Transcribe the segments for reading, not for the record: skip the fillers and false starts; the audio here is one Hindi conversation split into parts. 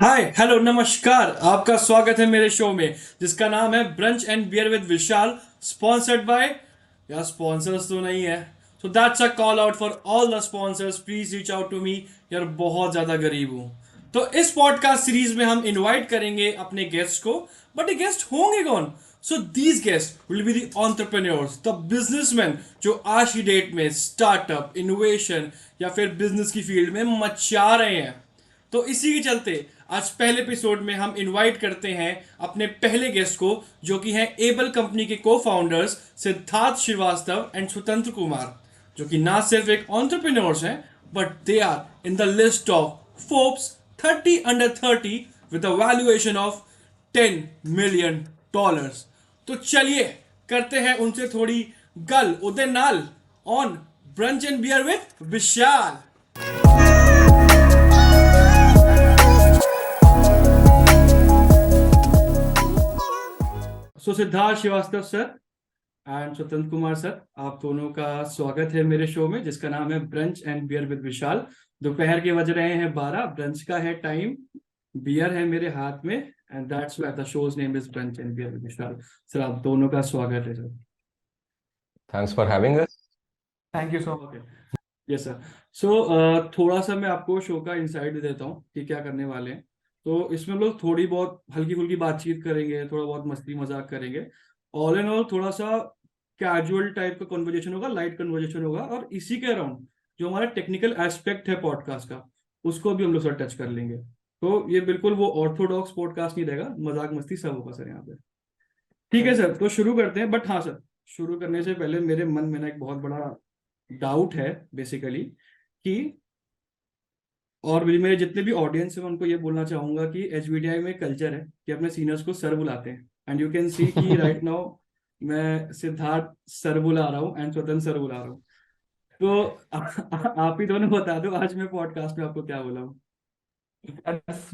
हाय हेलो नमस्कार। आपका स्वागत है मेरे शो में जिसका नाम है brunch and beer with Vishal, sponsored by. यार स्पॉन्सर्स तो नहीं है, so that's a call out for all the sponsors, please reach out to me. यार बहुत ज्यादा गरीब हूँ। तो इस पॉडकास्ट सीरीज में हम इनवाइट करेंगे अपने गेस्ट को, बट ये गेस्ट होंगे कौन? So these guest will be the entrepreneurs, the businessman जो आज की डेट में स्टार्टअप, इनोवेशन या फिर बिजनेस की फील्ड में मचा रहे हैं। तो इसी के चलते आज पहले एपिसोड में हम इनवाइट करते हैं अपने पहले गेस्ट को, जो कि हैं एबल कंपनी के को फाउंडर्स सिद्धार्थ श्रीवास्तव एंड स्वतंत्र कुमार, जो कि ना सिर्फ एक एंटरप्रेन्योर्स हैं, but they are in the list of Forbes 30 under 30 with a valuation of $10 million। तो चलिए करते हैं उनसे थोड़ी गल उदय नाल on brunch and beer with Vishal. So Siddharth Srivastava sir and Swatantra Kumar sir, आप दोनों का स्वागत है मेरे शो में जिसका नाम है ब्रंच एंड बियर विद विशाल। दोपहर के बज रहे हैं 12, ब्रंच का है टाइम, बियर है मेरे हाथ में, and that's why the show's name is brunch and beer with Vishal. Sir आप दोनों का स्वागत है sir. Thanks for having us. Thank you so much. Okay, yes sir. So थोड़ा सा मैं आपको शो का इंसाइट दे देता हूँ कि क्या करने वाले हैं। तो इसमें हम लोग थोड़ी बहुत हल्की फुल्की बातचीत करेंगे, थोड़ा बहुत मस्ती मजाक करेंगे। ऑल इन ऑल थोड़ा सा कैजुअल टाइप का कन्वर्जेशन होगा, लाइट कन्वर्जेशन होगा, और इसी के अराउंड जो हमारा टेक्निकल एस्पेक्ट है पॉडकास्ट का, उसको भी हम लोग सर टच कर लेंगे। तो ये बिल्कुल वो ऑर्थोडॉक्स पॉडकास्ट नहीं रहेगा, मजाक मस्ती सब होगा सर यहाँ पे। ठीक है सर, तो शुरू करते हैं। बट हाँ सर, शुरू करने से पहले मेरे मन में ना एक बहुत बड़ा डाउट है बेसिकली कि, और भी मेरे जितने भी ऑडियंस है मैं उनको ये बोलना चाहूंगा कि एचबीटीआई में कल्चर है कि अपने सीनियर्स को सर बुलाते हैं, एंड यू कैन सी कि राइट नाउ मैं सिद्धार्थ सर बुला रहा हूँ एंड स्वतंत्र सर बुला रहा हूँ। तो आप ही दोनों बता दो आज मैं पॉडकास्ट में आपको क्या बोला हूँ।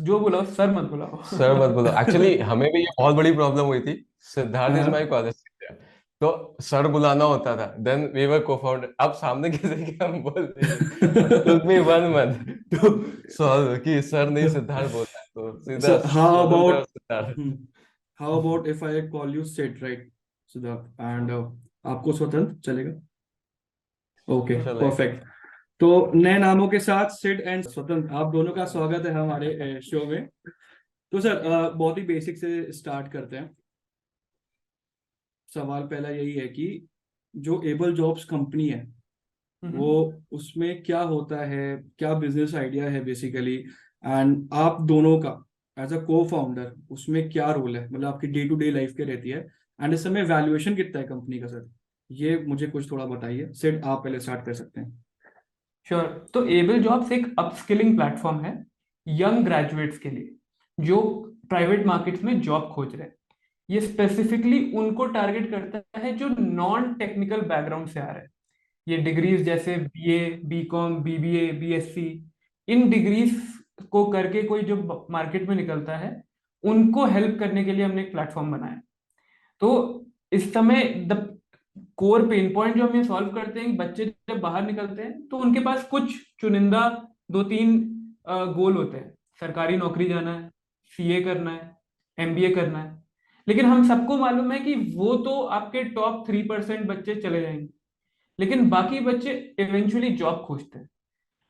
जो बुलाओ सर मत बुलाओ। सर मत बोलो, एक्चुअली हमें भी ये बहुत बड़ी प्रॉब्लम हुई थी। सिद्धार्थ इज माय हाँ। कॉलेज टीचर, तो सर बुलाना होता था। Then we were co-founder. अब सामने किसी के हम बोल देंगे, took me 1 month to solve कि सर नहीं सिद्धार्थ बोलता है, तो सीधा सर हाउ स्वतंत्र और about, Siddharth. How about if I call you set right Siddharth and आपको स्वतंत्र चलेगा? ओके चलेगा। परफेक्ट। तो नए नामों के साथ सिड एंड स्वतंत्र, आप दोनों का स्वागत है हमारे शो में। तो सर बहुत ही बेसिक से स्टार्ट करते हैं। सवाल पहला यही है कि जो एबल जॉब्स कंपनी है वो, उसमें क्या होता है, क्या बिजनेस आइडिया है बेसिकली, एंड आप दोनों का एज अ को फाउंडर उसमें क्या रोल है, मतलब आपकी डे टू डे लाइफ के रहती है, एंड इस समय वैल्यूएशन कितना है कंपनी का सर, ये मुझे कुछ थोड़ा बताइए। सिड आप पहले स्टार्ट कर सकते हैं। श्योर। तो एबल जॉब्स एक अपस्किलिंग प्लेटफॉर्म है यंग ग्रेजुएट्स के लिए जो प्राइवेट मार्केट्स में जॉब खोज रहे हैं। ये स्पेसिफिकली उनको टारगेट करता है जो नॉन टेक्निकल बैकग्राउंड से आ रहे हैं। ये डिग्रीज जैसे बीए, बीकॉम, बीबीए, बीएससी, इन डिग्रीज को करके कोई जो मार्केट में निकलता है उनको हेल्प करने के लिए हमने एक प्लेटफॉर्म बनाया। तो इस समय द कोर पेन पॉइंट जो हम ये सॉल्व करते हैं कि बच्चे जब बाहर निकलते हैं तो उनके पास कुछ चुनिंदा दो तीन गोल होते हैं। सरकारी नौकरी जाना है, सीए करना है, एमबीए करना है। लेकिन हम सबको मालूम है कि वो तो आपके टॉप 3% बच्चे चले जाएंगे, लेकिन बाकी बच्चे इवेंचुअली जॉब खोजते हैं।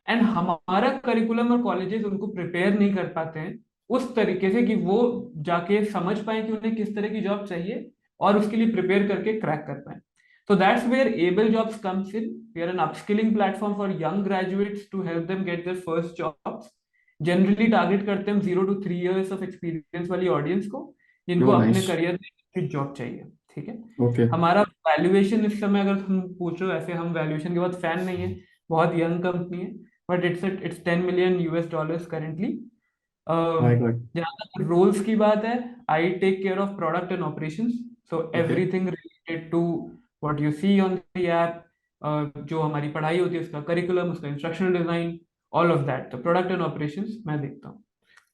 एंड हमारा करिकुलम और कॉलेजेस उनको प्रिपेयर नहीं कर पाते हैं उस तरीके से कि वो जाके समझ पाए कि उन्हें किस तरह की जॉब चाहिए और उसके लिए प्रिपेयर करके क्रैक कर पाए। So that's where Able Jobs comes in. We are an upskilling platform for young graduates to help them get their first jobs. Generally target करते हैं 0 to 3 years of experience वाली ऑडियंस को जिनको नो अपने नाइस। करियर में जॉब चाहिए। ठीक है। ओके। हमारा वैल्यूएशन इस समय अगर तुम पूछो, ऐसे हम वैल्यूएशन के बाद फैन नहीं है, बहुत यंग कंपनी है, but it's $10 million currently. My God. जहाँ तक रोल्स की बात है, I take care of product and operations. So okay. Everything related to what you see on the app, जो हमारी पढ़ाई होती है उसका करिकुलम, उसका instructional design, all of that. तो प्रोडक्ट एंड ऑपरेशंस मैं देखता हूँ।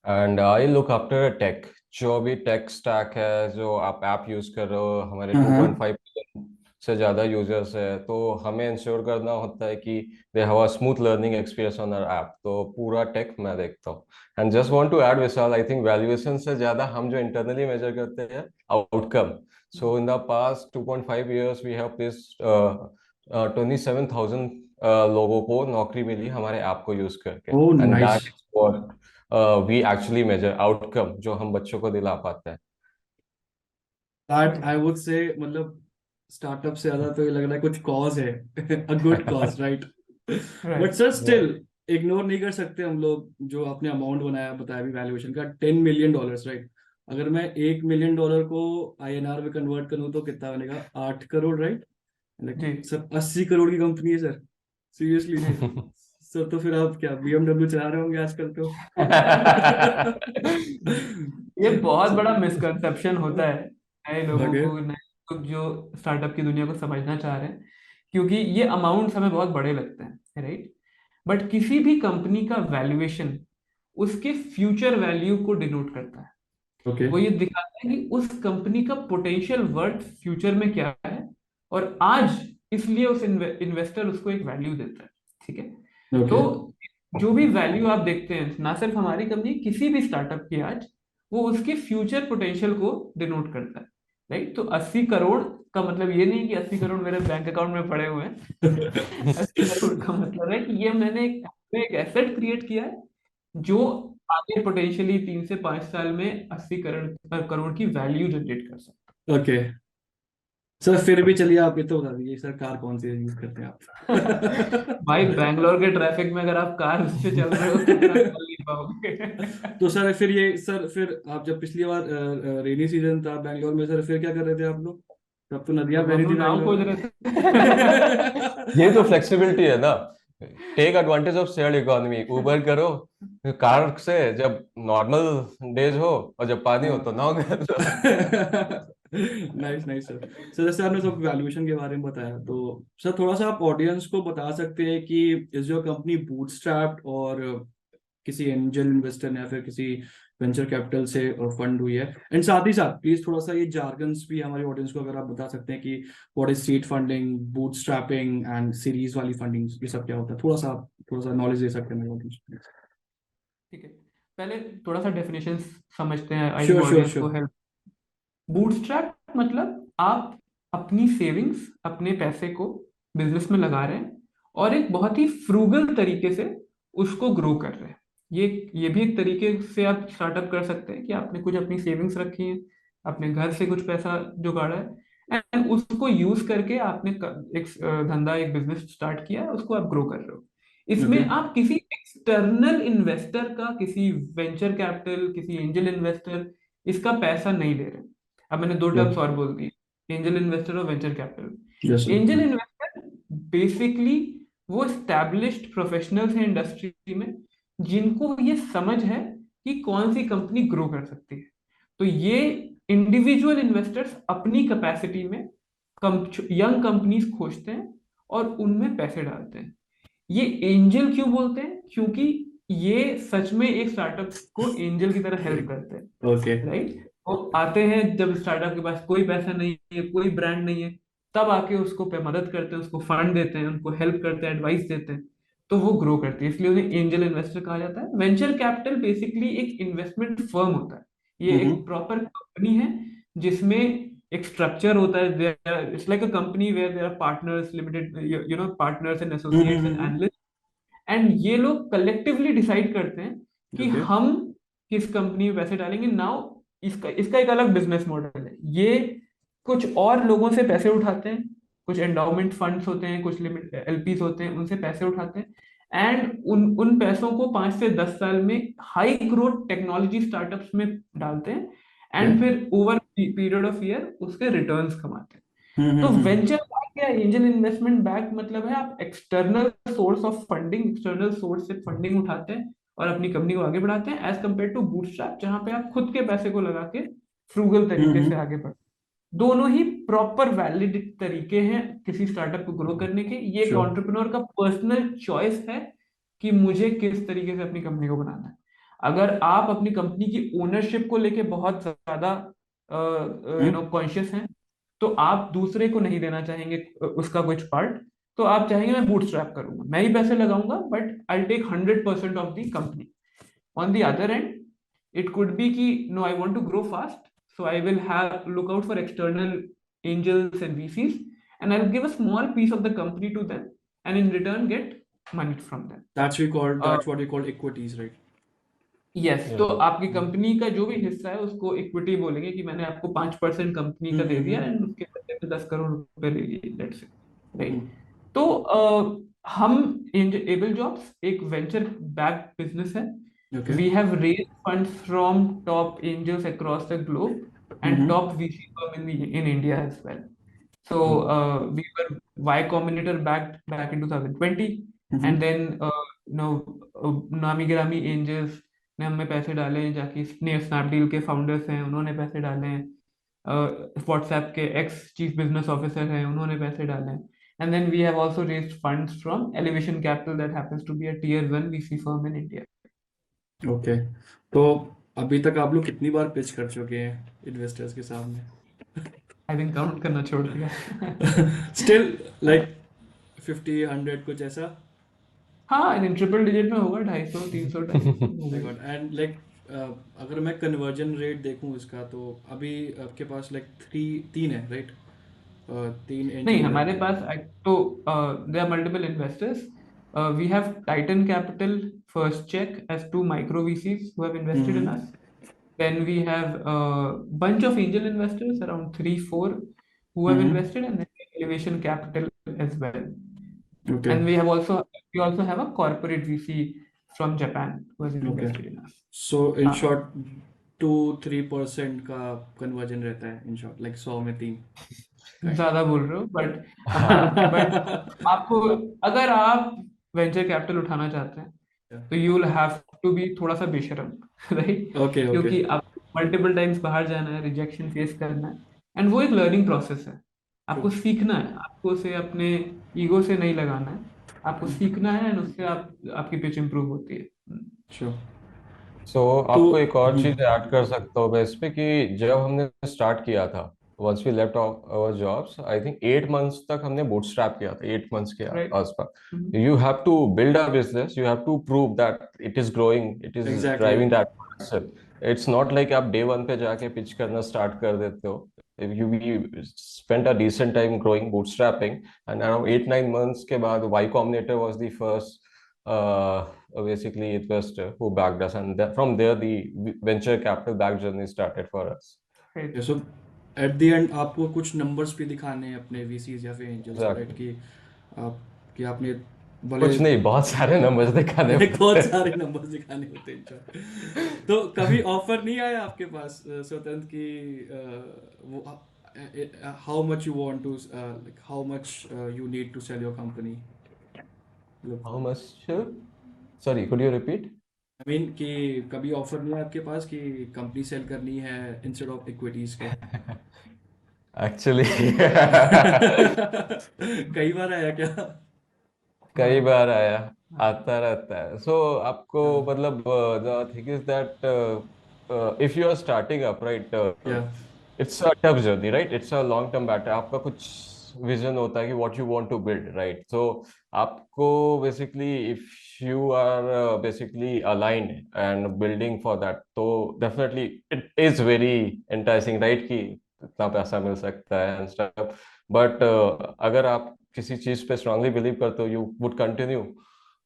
And I look after tech, जो भी टेक स्टैक है, जो आप ऐप यूज कर रहे हो, हमारे हाँ हाँ। 2.5 मिलियन से ज्यादा यूजर्स है, तो हमें इंश्योर करना होता है कि they have a smooth learning experience on our app. तो पूरा टेक मैं देखता हूँ। And just want to add Vishal, I think valuation से ज्यादा हम जो इंटरनली मेजर करते हैं outcome. So in the past 2.5 years we have placed 27,000 लोगों को नौकरी मिली हमारे ऐप को यूज करके। Oh and nice. That is what we actually measure outcome जो हम बच्चों को दिला पाते हैं। दैट आई वुड से, मतलब स्टार्टअप से ज्यादा तो ये लग रहा है कुछ कॉज है, a good cause, right? But right. Sir still ignore नहीं कर सकते हम लोग जो आपने अमाउंट बनाया, बताया भी वैल्यूएशन का, $10 million, राइट? अगर मैं $1 million को INR में कन्वर्ट करूं तो कितना बनेगा? 8 करोड़, राइट? जी सर 80 करोड़ की कंपनी है सर, सीरियसली। जी। सर तो फिर आप क्या BMW चला रहे होंगे आजकल तो? ये बहुत बड़ा मिसकंसेप्शन होता है नए लोगों ओके। को, नए लोग जो स्टार्टअप की दुनिया को समझना चाह रहे हैं, क्योंकि ये अमाउंट हमें बहुत बड़े लगते हैं, राइट? बट किसी भी कंपनी का वैल्यूएशन उसके फ्यूचर वैल्यू को डिनोट करता है। ओके। वो ये दिखाता है कि उस कंपनी का पोटेंशियल वर्थ फ्यूचर में क्या है, और आज इसलिए उस इन्वेस्टर उसको एक वैल्यू देता है, ठीक है? तो ओके। जो भी वैल्यू आप देखते हैं, ना सिर्फ हमारी कंपनी, किसी भी स्टार्टअप की आज, वो उसके फ्यूचर पोटेंशियल को डिनोट करता है, राइट? तो 80 करोड़ का मतलब ये नहीं कि 80 करोड़ मेरे बैंक अकाउंट में पड़े हुए हैं। 80 करोड़ का मतलब है कि ये मैंने एक एसेट क्रिएट किया है जो आगे पोटेंशियली 3 से 5 साल में 80 करोड़ की वैल्यू जनरेट कर सकता ओके सर, फिर भी चलिए आप ये तो बता दीजिए सर, कार कौन सी यूज करते हैं है। आप? भाई बैंगलोर के ट्रैफिक में अगर आप कार से चल रहे हो तो फिर आप चल नहीं पाओगे। तो सर फिर ये सर, फिर आप जब पिछली बार रेनी सीजन था बैंगलोर में, सर फिर क्या कर रहे थे आप लोग? तब तो नदियां तब बह हम रही थी लोग नाव बैंगलोर खोज में। रहे थे। ये तो फ्लेक्सिबिलिटी है ना। Take advantage of shared economy, Uber करो कार से जब नॉर्मल डेज हो, और जब पानी हो तो नाव कर लो। Nice nice sir. सर जैसे आपने सब वैल्यूएशन के बारे में बताया, तो सर थोड़ा सा आप ऑडियंस को बता सकते हैं कि इज योर कंपनी बूटस्ट्रैप्ड, और किसी एंजल इन्वेस्टर ने या फिर किसी वेंचर कैपिटल से फंड हुई है? एंड साथ ही साथ प्लीज थोड़ा सा ये जार्गन्स भी हमारी ऑडियंस को अगर आप बता सकते हैं कि what is seed funding, bootstrapping and series वाली फंडिंग, ये सब क्या होता है? थोड़ा सा आप थोड़ा सा नॉलेज दे सकते हैं मेरे ऑडियंस को। ठीक है, पहले थोड़ा सा डेफिनेशन समझते हैं आई श्योर श्योर ऑडियंस को श्योर। हेल्प। बूटस्ट्रैप मतलब आप अपनी सेविंग्स, अपने पैसे को बिजनेस में लगा रहे हैं और एक बहुत ही फ्रूगल तरीके से उसको ग्रो कर रहे हैं। ये भी एक तरीके से आप स्टार्टअप कर सकते हैं कि आपने कुछ अपनी सेविंग्स रखी है, अपने घर से कुछ पैसा जुगाड़ा है, एंड उसको यूज करके आपने एक धंधा, एक बिजनेस स्टार्ट किया, उसको आप ग्रो कर रहे हो। ओके। इसमें आप किसी एक्सटर्नल इन्वेस्टर का, किसी वेंचर कैपिटल, किसी एंजल इन्वेस्टर, इसका पैसा नहीं ले रहे। अब मैंने दो टर्म्स और बोल दी, एंजल इन्वेस्टर और venture yes capital. Sir. Angel investor basically वो एस्टैब्लिश्ड प्रोफेशनल्स हैं इंडस्ट्री में, जिनको ये समझ है कि कौन सी कंपनी ग्रो कर सकती है। तो ये इंडिविजुअल इन्वेस्टर्स अपनी कैपेसिटी में यंग कंपनीज खोजते हैं और उनमें पैसे डालते हैं। ये एंजल क्यों बोलते हैं? क्योंकि ये सच में एक स्टार्टअप को एंजल की तरह हेल्प करते हैं, ओके। राइट? वो आते हैं जब स्टार्टअप के पास कोई पैसा नहीं है, कोई ब्रांड नहीं है, तब आके उसको पे मदद करते हैं, उसको फंड देते हैं, उनको हेल्प करते हैं, एडवाइस देते हैं, तो वो ग्रो करती है, इसलिए उन्हें एंजल इन्वेस्टर कहा जाता है। वेंचर कैपिटल बेसिकली एक इन्वेस्टमेंट फर्म होता है। ये एक प्रॉपर कंपनी है जिसमें एक स्ट्रक्चर होता है। It's like a company where there are partners, limited, partners and associates and analyst, and ये लोग कलेक्टिवली डिसाइड करते हैं कि ओके। हम किस कंपनी में पैसे डालेंगे। नाउ इसका इसका एक अलग बिजनेस मॉडल है। ये कुछ और लोगों से पैसे उठाते हैं, कुछ एंडाउमेंट फंड्स होते हैं, कुछ लिमिट एलपीज होते हैं, उनसे पैसे उठाते हैं, एंड उन पैसों को 5 से 10 साल में हाई ग्रोथ टेक्नोलॉजी स्टार्टअप्स में डालते हैं, एंड फिर ओवर पीरियड ऑफ ईयर उसके रिटर्न्स कमाते हैं। तो वेंचर बैक या एंजल इन्वेस्टमेंट बैक मतलब है आप external source of funding, external source से फंडिंग उठाते हैं और अपनी कंपनी को आगे बढ़ाते हैं, एज कम्पेयर टू बूटस्ट्रैप जहां पे आप खुद के पैसे को लगा के फ्रूगल तरीके से आगे बढ़ते हैं। दोनों ही प्रॉपर वैलिड तरीके हैं किसी स्टार्टअप को ग्रो करने के। ये एक श्योर। एंटरप्रेन्योर का पर्सनल चॉइस है कि मुझे किस तरीके से अपनी कंपनी को बनाना है। अगर आप अपनी कंपनी की ओनरशिप को लेके बहुत ज्यादा कॉन्शियस हैं, तो आप दूसरे को नहीं देना चाहेंगे उसका कुछ पार्ट, तो आप चाहेंगे मैं बूटस्ट्रैप करूंगा, मैं ही पैसे लगाऊंगा, but I take 100% of the company. On the other end, it could be कि no, I want to grow fast, so I will have look out for external angels and VCs, and I'll give a small piece of the company to them, and in return get money from them. Uh, that's what we call equities, right? Yes, Yeah. तो आपकी कंपनी का जो भी हिस्सा है उसको इक्विटी बोलेंगे कि मैंने आपको 5% कंपनी का दे दिया Mm-hmm. एंड उसके बदले में 10 करोड़ रुपए ले लिए, लेट्स से, राइट. Mm-hmm. तो हम एबल जॉब्स एक वेंचर बैक्ड बिजनेस है. Okay. We have raised funds from top angels across the globe and Mm-hmm. top VC firm in India as well. So we were Y Combinator backed back in 2020, Mm-hmm. and then you know नामी गिरामी angels ने हमें पैसे डाले हैं, जाके स्नैपडील के फाउंडर्स हैं उन्होंने पैसे डाले हैं, व्हाट्सएप के एक्स चीफ बिजनेस ऑफिसर हैं उन्होंने पैसे डाले हैं, and then we have also raised funds from Elevation Capital that happens to be a tier 1 VC firm in India. Okay. तो अभी तक आप लोग कितनी बार पिच कर चुके हैं इन्वेस्टर्स के सामने? आई थिंक काउंट करना छोड़ दिया. Still like 50, 100 कुछ ऐसा? हाँ, इन ट्रिपल डिजिट में होगा, 250, 300, 250 My God. And like अगर मैं कन्वर्जन रेट देखूं इसका, तो अभी आपके पास like तीन है, right? तीन नहीं, एंजल हमारे हैं. पास तो there are multiple investors. We have Titan Capital, First Check as two micro VCs who have invested in Mm-hmm. us. Then we have a bunch of angel investors, around 3-4, who have Mm-hmm. invested, and then Elevation Capital as well. Okay. And we also have a corporate VC from Japan who has invested in us. So in हाँ. short 2-3% का कन्वर्जन रहता है, in short like 100 में 3 kind. ज्यादा बोल रहे हो, बट आपको अगर आप वेंचर कैपिटल उठाना चाहते हैं Yeah. तो you will have to be थोड़ा सा बेशरम, राइट. Okay, क्योंकि okay. आप मल्टीपल टाइम्स बाहर जाना है, रिजेक्शन फेस करना है, एंड वो एक लर्निंग प्रोसेस है. आपको True. सीखना है, आपको उसे अपने ईगो से नहीं लगाना है, आपको सीखना है, एंड उससे आपकी पिच इंप्रूव होती है. Sure. सो आपको एक और चीज ऐड कर सकता हूँ मैं इस पे कि जब हमने स्टार्ट किया था, once we left our jobs, I think 8 months तक हमने बूटस्ट्रैप किया था, 8 मंथ्स के राइट. आसपास. You have to build a business, you have to prove that it is growing, it is Exactly. Driving that. It's not like आप डे वन पे जाके पिच करना स्टार्ट कर देते हो. You spent a decent time growing bootstrapping, and around 8-9 months के बाद Y Combinator was the first basically investor who backed us, and from there the venture capital back journey started for us. Right. Yeah, so at the end आपको कुछ numbers भी दिखाने हैं अपने VCs या फिर angels को, right? Exactly. कि आपने भले कुछ नहीं, बहुत सारे नंबर्स दिखाने बहुत पड़ते हैं. सारे numbers दिखाने होते हैं इनका. तो कभी ऑफर नहीं आया आपके पास स्वतंत्र की वो how much you want to like how much you need to sell your company? How much? Sorry, could you repeat? I mean कि कभी ऑफर नहीं आया आपके पास कि कंपनी सेल करनी है इंस्टेड ऑफ इक्विटीज के? Actually, कई बार आया क्या? कई बार आया, आता रहता है. सो आपको मतलब the thing is that if you are starting up, right? Yeah. It's a tough journey, right? It's a long term battle. आपका कुछ विजन होता है कि what you want to build, right? So आपको basically if you are basically aligned and building for that, तो definitely it is very enticing, right? कि इतना पैसा मिल सकता है and stuff. But अगर आप किसी चीज पे strongly believe करते हो, you would continue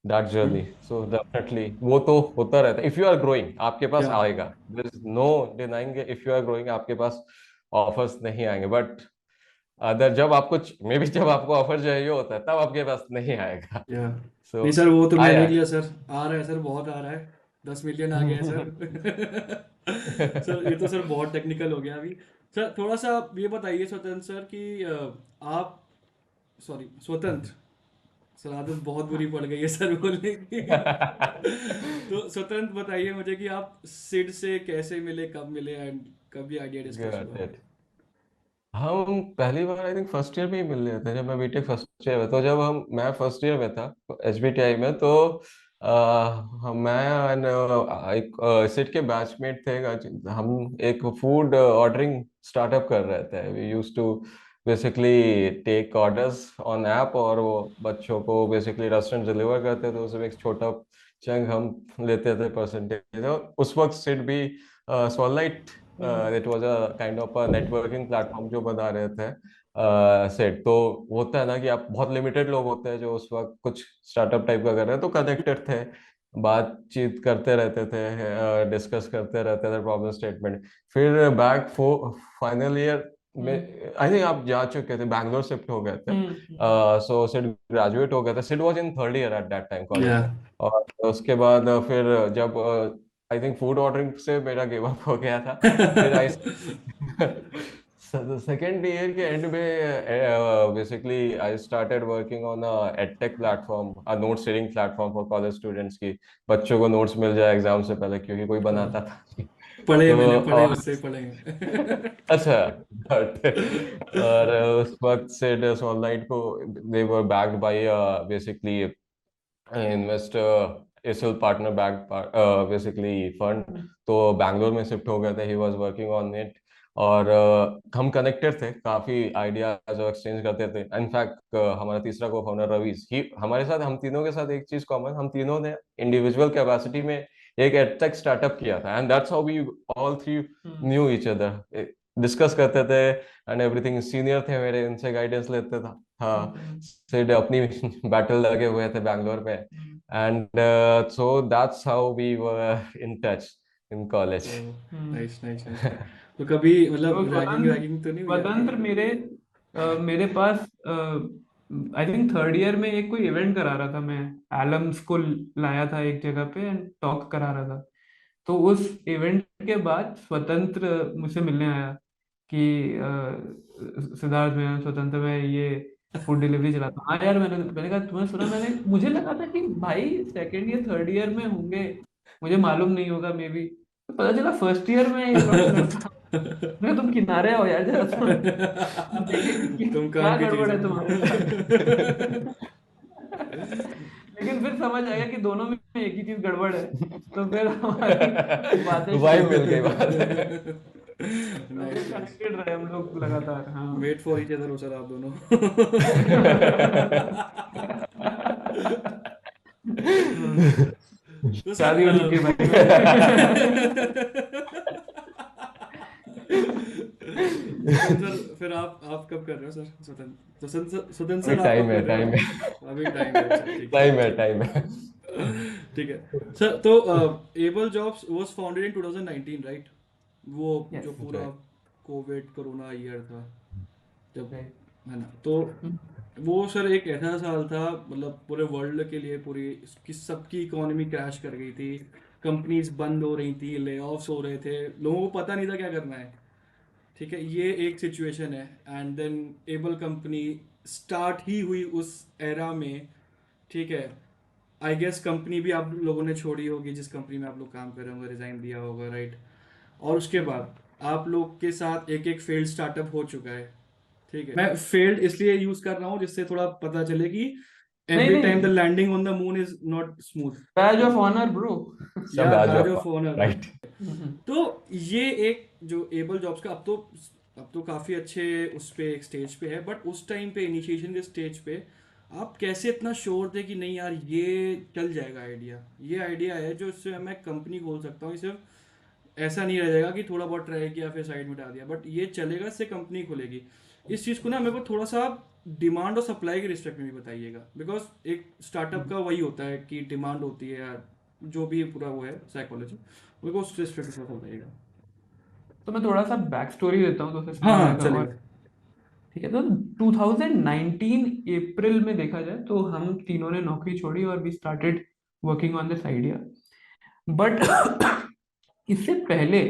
that journey. So definitely वो तो होता रहता है. If you are growing, आपके पास Yeah. आएगा. There is no denying it. If you are growing, आपके पास ऑफर्स नहीं आएंगे. बट अदर जब आपको मे बी जब आपको ऑफर चाहिए होता है तब आपके पास नहीं आएगा. Yeah. सो नहीं सर, वो तो मैं आया. देख लिया सर, आ रहा है सर, बहुत आ रहा है, 10 मिलियन आ गया है सर. सर ये तो सर बहुत टेक्निकल हो गया अभी. सर थोड़ा सा ये बताइए स्वतंत्र सर कि आप स्वतंत्र सर, आदत बहुत बुरी पड़ गई है सर बोलने की. तो स्वतंत्र बताइए मुझे कि आप सिड से कैसे मिले, कब मिले एंड कब ये आइडिया डिस्कस Got हुआ? it. हम पहली बार आई थिंक फर्स्ट ईयर में ही मिल रहे थे, जब मैं बीटेक फर्स्ट ईयर में. तो जब मैं फर्स्ट ईयर में था एसबीटीआई में, तो मैं एक सिट के बैचमेट थे, हम एक फूड ऑर्डरिंग स्टार्टअप कर रहे थे। We used to basically take orders on app, और वो बच्चों को बेसिकली रेस्टोरेंट डिलीवर करते थे, उसमें एक छोटा चंक हम लेते थे परसेंटेज। उस वक्त सिट भी solid, it was a kind of a networking platform जो बना रहे थे सेट। तो होता है ना कि आप बहुत लिमिटेड लोग होते हैं जो उस वक्त कुछ स्टार्टअप टाइप का कर रहे हैं, तो कनेक्टेड थे, बातचीत करते रहते थे, डिस्कस करते रहते थे प्रॉब्लम स्टेटमेंट। फिर बैक फाइनल ईयर में आई थिंक आप जा चुके थे, बैंगलोर शिफ्ट हो गए थे। हम्म सो सिड ग्रेजुएट हो गया था, Sid was in third year at that time college. या और उसके बाद फिर जब आई थिंक फूड ऑर्डरिंग से मेरा गिव अप हो गया था, फिर आई सेकेंड ईयर के एंड में basically I started working on a edtech platform, a note sharing platform for college students की, बच्चों को नोट्स मिल जाए एग्जाम से पहले, क्योंकि कोई बनाता था नहीं। पढ़े, तो मैंने पढ़े, उससे ही पढ़े हैं। अच्छा, but, और उस वक्त से ऑनलाइन को they were backed by basically investor, SL partner back basically fund. तो बैंगलोर में शिफ्ट हो गए थे, he was working on it. और हम कनेक्टेड थे, काफी आइडियाज एक्सचेंज करते थे। इनफैक्ट हमारा तीसरा को फाउंडर रवीज, ही हमारे साथ, हम तीनों के साथ एक चीज कॉमन, हम तीनों ने इंडिविजुअल कैपेसिटी में एक एडटेक स्टार्टअप किया था, and that's how we all three knew each other, discuss करते थे एंड एवरीथिंग। सीनियर थे मेरे, इनसे गाइडेंस लेते था। हाँ, सिर्फ अपनी बैटल लगे हुए थे बैंगलोर में, and so that's how we were in touch in college. Nice nice nice. तो कभी तो मतलब रैगिंग स्वतंत्र रैगिंग तो नहीं हुई स्वतंत्र आपकी? मेरे पास आई थिंक थर्ड ईयर में एक कोई इवेंट करा रहा था, मैं एलम्स को लाया था एक जगह पे एंड टॉक करा रहा था। तो उस इवेंट के बाद स्वतंत्र मुझसे मिलने आया कि सिद्धार्थ, मैं स्वतंत्र, मैं ये फूड डिलीवरी चलाता हूँ। हाँ यार, मैंने कहा तुम्हें सुना, मैंने मुझे लगा था कि भाई सेकेंड ईयर थर्ड ईयर में होंगे, मुझे मालूम नहीं होगा मे बी। तो पता चला फर्स्ट ईयर में ये लोग करता हूँ। मैं कहा, तुम किनारे आओ यार जरा, तुम देखे कि तुम क्या काम की गड़बड़ चीज है तुम्हारे साथ। हो। लेकिन फिर समझ आया कि दोनों में एक ही चीज गड़बड़ है, तो फिर हमारी बातें शुरू वाइब हो मिल गई गई। बात में। तो फिर नाइस नाइस। कनेक्टेड रहे हम लोग लगातार। हाँ। मेड फॉर ईच अदर हो सर आप दोनों। तो सर शादी हो चुकी है भाई मेरी। स्वतंत्र सर, फिर आप कब कर रहे हो सर? स्वतंत्र स्वतंत्र स्वतंत्र अभी सर, आप टाइम कब है, कर रहे टाइम है, हो? अभी टाइम है, अच्छा ठीक है टाइम है, ठीक टाइम है। है। ठीक है सर। तो able jobs was founded in 2019 right? वो जो यस। पूरा Right. कोविड कोरोना ईयर था जब, राइट। है ना? तो वो सर एक ऐसा साल था, मतलब पूरे वर्ल्ड के लिए, पूरी सबकी इकोनॉमी क्रैश कर गई थी, कंपनीज बंद हो रही थी, ले ऑफ्स हो रहे थे, लोगों को पता नहीं था क्या करना है। ठीक है, ये एक सिचुएशन है। And then able company start ही हुई उस एरा में। ठीक है, आई गेस कंपनी भी आप लोगों ने छोड़ी होगी, जिस कंपनी में आप लोग काम कर रहे होंगे, रिजाइन दिया होगा राइट? और उसके बाद आप लोग के साथ एक एक फेल्ड स्टार्टअप हो चुका है। ठीक है, मैं फेल्ड इसलिए यूज कर रहा हूँ जिससे थोड़ा पता चले कि नहीं एवरी टाइम द नहीं, landing on the moon is not smooth. Badge of honour bro. सब या आज badge of, of honour. Right. तो ये एक जो एबल जॉब्स का, अब तो काफी अच्छे उस पे एक स्टेज पे है, बट उस टाइम पे इनिशिएशन के स्टेज पे आप कैसे इतना श्योर थे कि नहीं यार ये चल जाएगा आइडिया, ये आइडिया है जो इससे मैं कंपनी खोल सकता हूँ, सिर्फ ऐसा नहीं रह जाएगा कि थोड़ा बहुत ट्राई किया फिर साइड में डाल दिया, बट ये चलेगा, इससे कंपनी खुलेगी। इस चीज़ को ना मेरे को थोड़ा सा डिमांड और सप्लाई के रिस्पेक्ट में भी बताइएगा, बिकॉज एक स्टार्टअप का वही होता है कि डिमांड होती है, या जो भी पूरा वो है साइकोलॉजी, मेरे को उस रिस्पेक्ट में बताइएगा। तो मैं थोड़ा सा बैक स्टोरी देता हूँ तो फिर हाँ समझ हाँ आएगा। और चलेगा। ठीक है, तो 2019 अप्रैल में देखा जाए तो हम तीनों ने नौकरी छोड़ी और we started working on this idea. But इससे पहले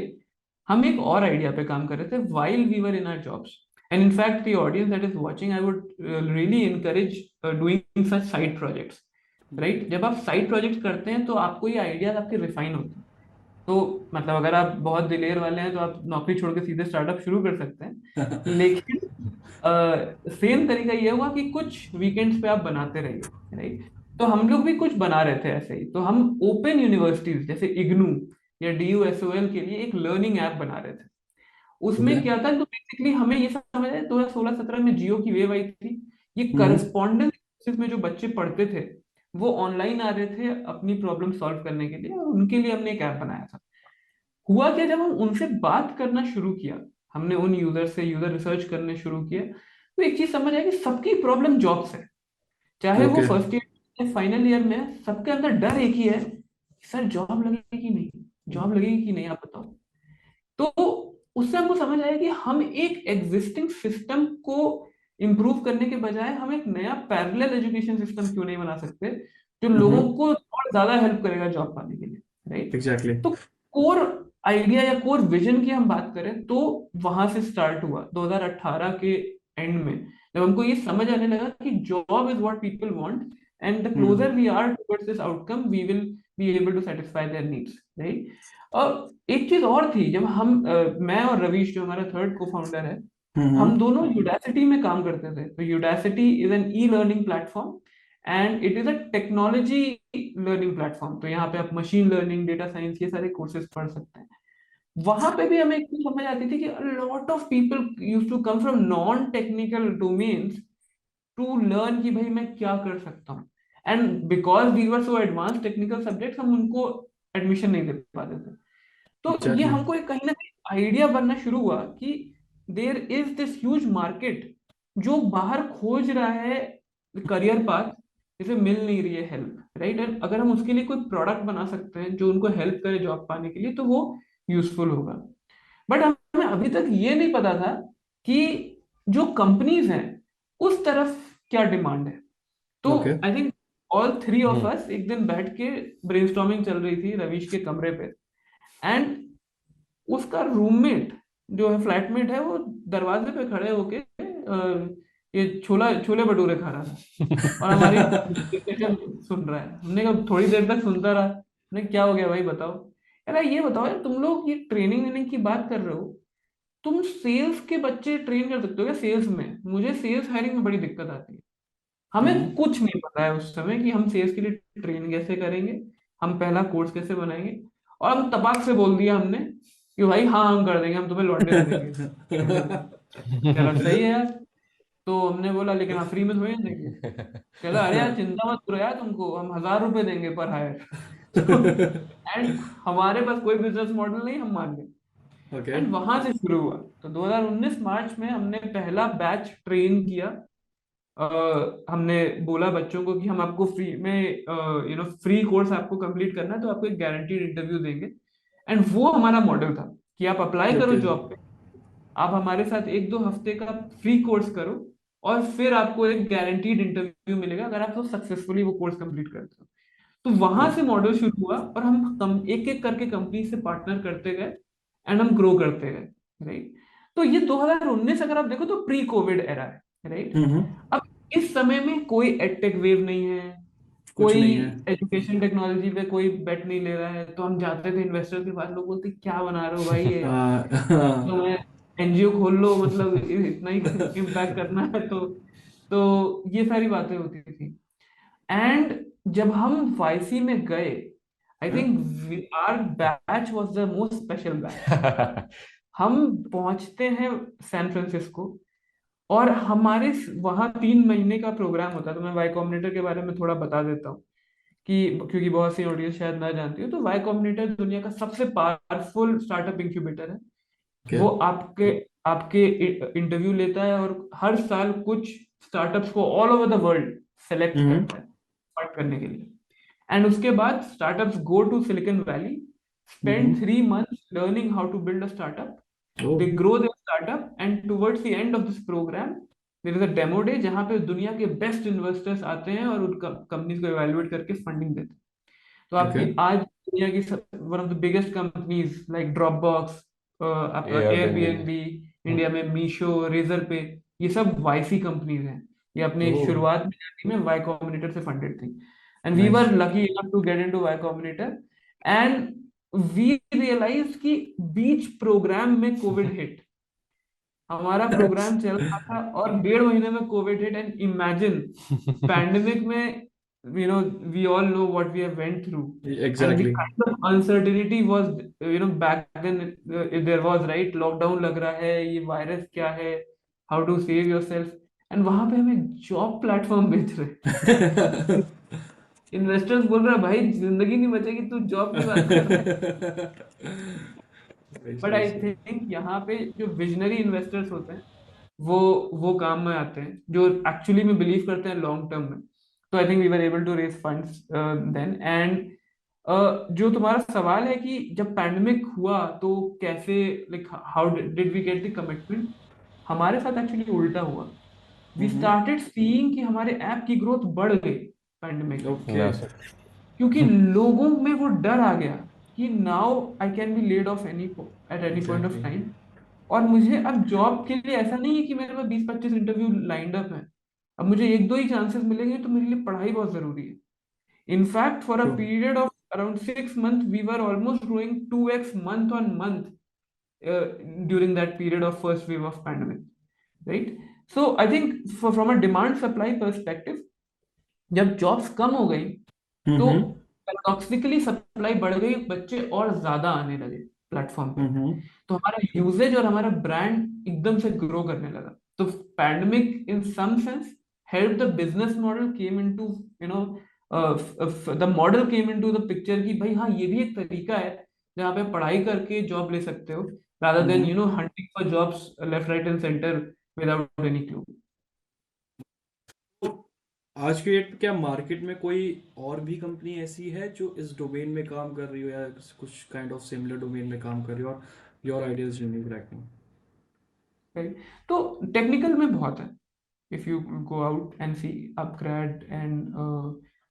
हम एक और आइडिया पे काम कर रहे थे while we were in our jobs. And in fact, the audience that is watching, I would really encourage doing such side projects. Right? जब आप साइड प्रोजेक्ट करते हैं तो आपको ये आइडियाज आपके रिफाइन होते हैं। तो मतलब अगर आप बहुत दिलेर वाले हैं तो आप नौकरी छोड़ के सीधे स्टार्टअप शुरू कर सकते हैं, लेकिन सेम तरीका ये हुआ कि कुछ वीकेंड्स पे आप बनाते रहिए, राइट? तो हम लोग भी कुछ बना रहे थे ऐसे ही। तो हम ओपन यूनिवर्सिटीज जैसे इग्नू या DUSOL के लिए एक लर्निंग ऐप बना रहे थे। ओके। उसमें क्या था, तो बेसिकली हमें ये समझ आया 2016-17 में जियो की वेव आई थी। ये हम्म। करस्पॉन्डेंस में जो बच्चे पढ़ते थे वो ऑनलाइन आ रहे थे अपनी प्रॉब्लम सॉल्व करने के लिए, और उनके लिए हमने एक ऐप बनाया था। हुआ क्या, जब हम उनसे बात करना शुरू किया, हमने उन यूजर से यूजर रिसर्च करने शुरू किया, तो एक चीज समझ आया कि सबकी प्रॉब्लम जॉब्स है। चाहे वो ओके। फर्स्ट ईयर या फाइनल ईयर में है, सबके अंदर डर एक ही है, सर जॉब लगेगी कि नहीं, जॉब लगेगी कि नहीं, आप बताओ। तो उससे हमको समझ आया कि हम एक एग्जिस्टिंग सिस्टम को इम्प्रूव करने के बजाय हम एक नया पैरेलल एजुकेशन सिस्टम क्यों नहीं बना सकते, जो लोगों हम्म। को और ज्यादा हेल्प करेगा जॉब पाने के लिए, राइट। एग्जैक्टली। तो कोर आइडिया या कोर विजन की हम बात करें तो वहां से स्टार्ट हुआ 2018 के एंड में, जब हमको ये समझ आने लगा कि job is what people want, and the closer we are towards this outcome we will be able to satisfy their needs, right. और एक चीज और थी, जब हम मैं और रवीश जो हमारा थर्ड को फाउंडर है, हम्म। हम दोनों यूडासिटी में काम करते थे। तो Udacity is an e learning platform and it is a technology learning platform. तो यहाँ पे आप मशीन लर्निंग, डेटा साइंस, ये सारे कोर्सेज पढ़ सकते हैं। वहां पे भी हमें एक चीज समझ आती थी कि lot of people use to come from non technical domains to learn कि भाई मैं क्या कर सकता हूँ। And because we were so advance technical subjects, हम उनको एडमिशन नहीं दे पाते थे। तो ये एग्जैक्टली। हमको एक कहीं ना कहीं आइडिया बनना शुरू हुआ कि there is this huge market जो बाहर खोज रहा है करियर पाथ, जिसे मिल नहीं रही है हेल्प, राइट। एंड अगर हम उसके लिए कोई प्रोडक्ट बना सकते हैं जो उनको हेल्प करे जॉब पाने के लिए, तो वो यूजफुल होगा। बट हमें अभी तक ये नहीं पता था कि जो कंपनीज हैं उस तरफ क्या डिमांड है। तो okay. I think all three of hmm us एक दिन बैठ के ब्रेनस्टॉर्मिंग चल रही थी रवीश के कमरे पे, एंड उसका रूममेट जो है, फ्लैटमेट है, वो दरवाजे पे खड़े होके ये छोला छोले भटूरे खा रहा था और हमारी डिस्कशन सुन रहा है। हमने कहा थोड़ी देर तक सुनता रहा, हमने क्या हो गया भाई बताओ। कह रहा ये बताओ यार, तुम लोग ये ट्रेनिंग वेनिंग की बात कर रहे हो, तुम सेल्स के बच्चे ट्रेन कर सकते हो क्या सेल्स में? मुझे सेल्स हायरिंग में बड़ी दिक्कत आती है। हमें हम्म। कुछ नहीं पता है उस समय कि हम सेल्स के लिए ट्रेन कैसे करेंगे, हम पहला कोर्स कैसे बनाएंगे। और हम तपाक से बोल दिया हमने कि भाई हाँ हम कर देंगे, हम तुम्हें लौंडे दे देंगे ट्रेन करने के लिए। चलो सही है यार। तो हमने बोला लेकिन आप फ्री में थोड़ी ना देंगे। चलो अरे यार चिंता मत करो यार, तुमको हम 1,000 रुपए देंगे पर हायर। तो एंड हमारे पास कोई बिजनेस मॉडल नहीं, हम मान गए। ओके। एंड वहां से शुरू हुआ। तो 2019 मार्च में हमने पहला बैच ट्रेन किया। हमने बोला बच्चों को कि हम आपको फ्री में फ्री कोर्स आपको कंप्लीट करना है तो आपको एक गारंटीड इंटरव्यू देंगे। एंड वो हमारा मॉडल था कि आप अप्लाई करो ओके। जॉब पे, आप हमारे साथ 1-2 हफ्ते का फ्री कोर्स करो, और फिर आपको एक गारंटीड इंटरव्यू मिलेगा अगर आप सक्सेसफुली वो कोर्स कंप्लीट करते हो। तो वहां से मॉडल शुरू हुआ और हम एक एक करके कंपनी से पार्टनर करते गए एंड हम ग्रो करते गए, राइट। तो ये 2019 अगर आप देखो तो प्री कोविड एरा है, राइट। हम्म। अब इस समय में कोई एडटेक वेव नहीं है, कुछ कोई नहीं है। एजुकेशन टेक्नोलॉजी पे कोई बेट नहीं ले रहा है। तो हम जाते थे इन्वेस्टर के पास, लोग बोलते क्या बना रहे हो भाई ये, तो मैं एनजीओ खोल लो, मतलब इतना ही इम्पैक्ट करना है। तो ये सारी बातें होती थी। एंड जब हम वाईसी में गए, I think our batch was the most special batch. हम पहुंचते हैं सैन फ्रांसिस्को, और हमारे वहाँ 3 महीने का प्रोग्राम होता है। तो मैं वाई कॉम्बिनेटर के बारे में थोड़ा बता देता हूँ कि क्योंकि बहुत सी ऑडियंस शायद ना जानती हो। तो वाई कॉम्बिनेटर दुनिया का सबसे पावरफुल स्टार्टअप इंक्यूबेटर है। ओके। वो आपके आपके इंटरव्यू लेता है और हर साल कुछ स्टार्टअप्स को all over the world select hmm. करता है पार्ट करने के लिए। एंड उसके बाद startups go to Silicon Valley, spend hmm. 3 months learning how to build a startup. Oh. They grow their startup, and towards the end of this program there is a demo day जहां पे दुनिया के बेस्ट इन्वेस्टर्स आते हैं और उन कंपनीज को इवेलुएट करके फंडिंग देते हैं। तो ओके। आपकी आज दुनिया की one of the biggest companies like Dropbox, आपका Airbnb. Airbnb, Hmm. इंडिया में मीशो, रेजर पे, ये सब वाईसी कंपनीज हैं। ये अपने ओ। शुरुआत में जर्नी में वाई कॉम्बिनेटर से फंडेड थी। And we nice. Were lucky enough to get into Y Combinator. And we realise कि बीच प्रोग्राम में कोविड हिट। हमारा प्रोग्राम चल रहा था और 1.5 महीने में Covid hit. And imagine pandemic में we all know what we have went through, and the Exactly. kind of uncertainty was, back then, there was, right, lockdown लग रहा है, ये वायरस क्या है, how to save yourself, and वहां पे हमें जॉब प्लेटफॉर्म बेच रहे, इन्वेस्टर्स बोल रहे हैं भाई जिंदगी नहीं बचेगी, तू जॉब की बात कर रहा है। Very but true, I sir. Think यहाँ पे जो विजनरी इन्वेस्टर्स होते हैं वो वो काम में आते हैं, जो एक्चुअली में बिलीव करते हैं लॉन्ग टर्म में। तो I think we were able to raise funds then. And जो तुम्हारा सवाल है कि जब पैंडेमिक हुआ तो कैसे, like how did we get the commitment, हमारे साथ एक्चुअली उल्टा हुआ। We Mm-hmm. स्टार्टेड सीइंग कि हमारे ऐप की ग्रोथ बढ़ गई पैंडेमिक में, Okay. क्योंकि लोगों में वो डर आ गया कि now I can be laid off any at any point of Exactly. Time. और मुझे अब जॉब के लिए ऐसा नहीं है कि मेरे पास 20-25 इंटरव्यू लाइंड अप है, अब मुझे एक दो ही चांसेस मिलेंगे, तो मेरे लिए पढ़ाई बहुत जरूरी है। In fact for a True. Period of around 6 months we were almost growing 2x month on month during that period of first wave of pandemic, right? So I think from a demand supply perspective, जब जॉब्स कम हो गई तो Mm-hmm. पैराडॉक्सिकली सप्लाई बढ़ गई, बच्चे और ज्यादा आने लगे प्लेटफॉर्म पे, Mm-hmm. तो हमारा यूजेज और हमारा ब्रांड एकदम से ग्रो करने लगा। तो pandemic in some sense help the business model came into, you know the model came into the picture कि भाई हाँ, ये भी एक तरीका है जहाँ पे पढ़ाई करके जॉब ले सकते हो, rather than Mm-hmm. hunting for jobs left, right and center without any clue. तो आज के डेट में क्या मार्केट में कोई और भी कंपनी ऐसी है जो इस डोमेन में काम कर रही हो या कुछ काइंड ऑफ सिमिलर डोमेन में काम कर रही हो और your ideas unique right now? Right? तो टेक्निकल में बहुत है, if you go out and see Upgrad and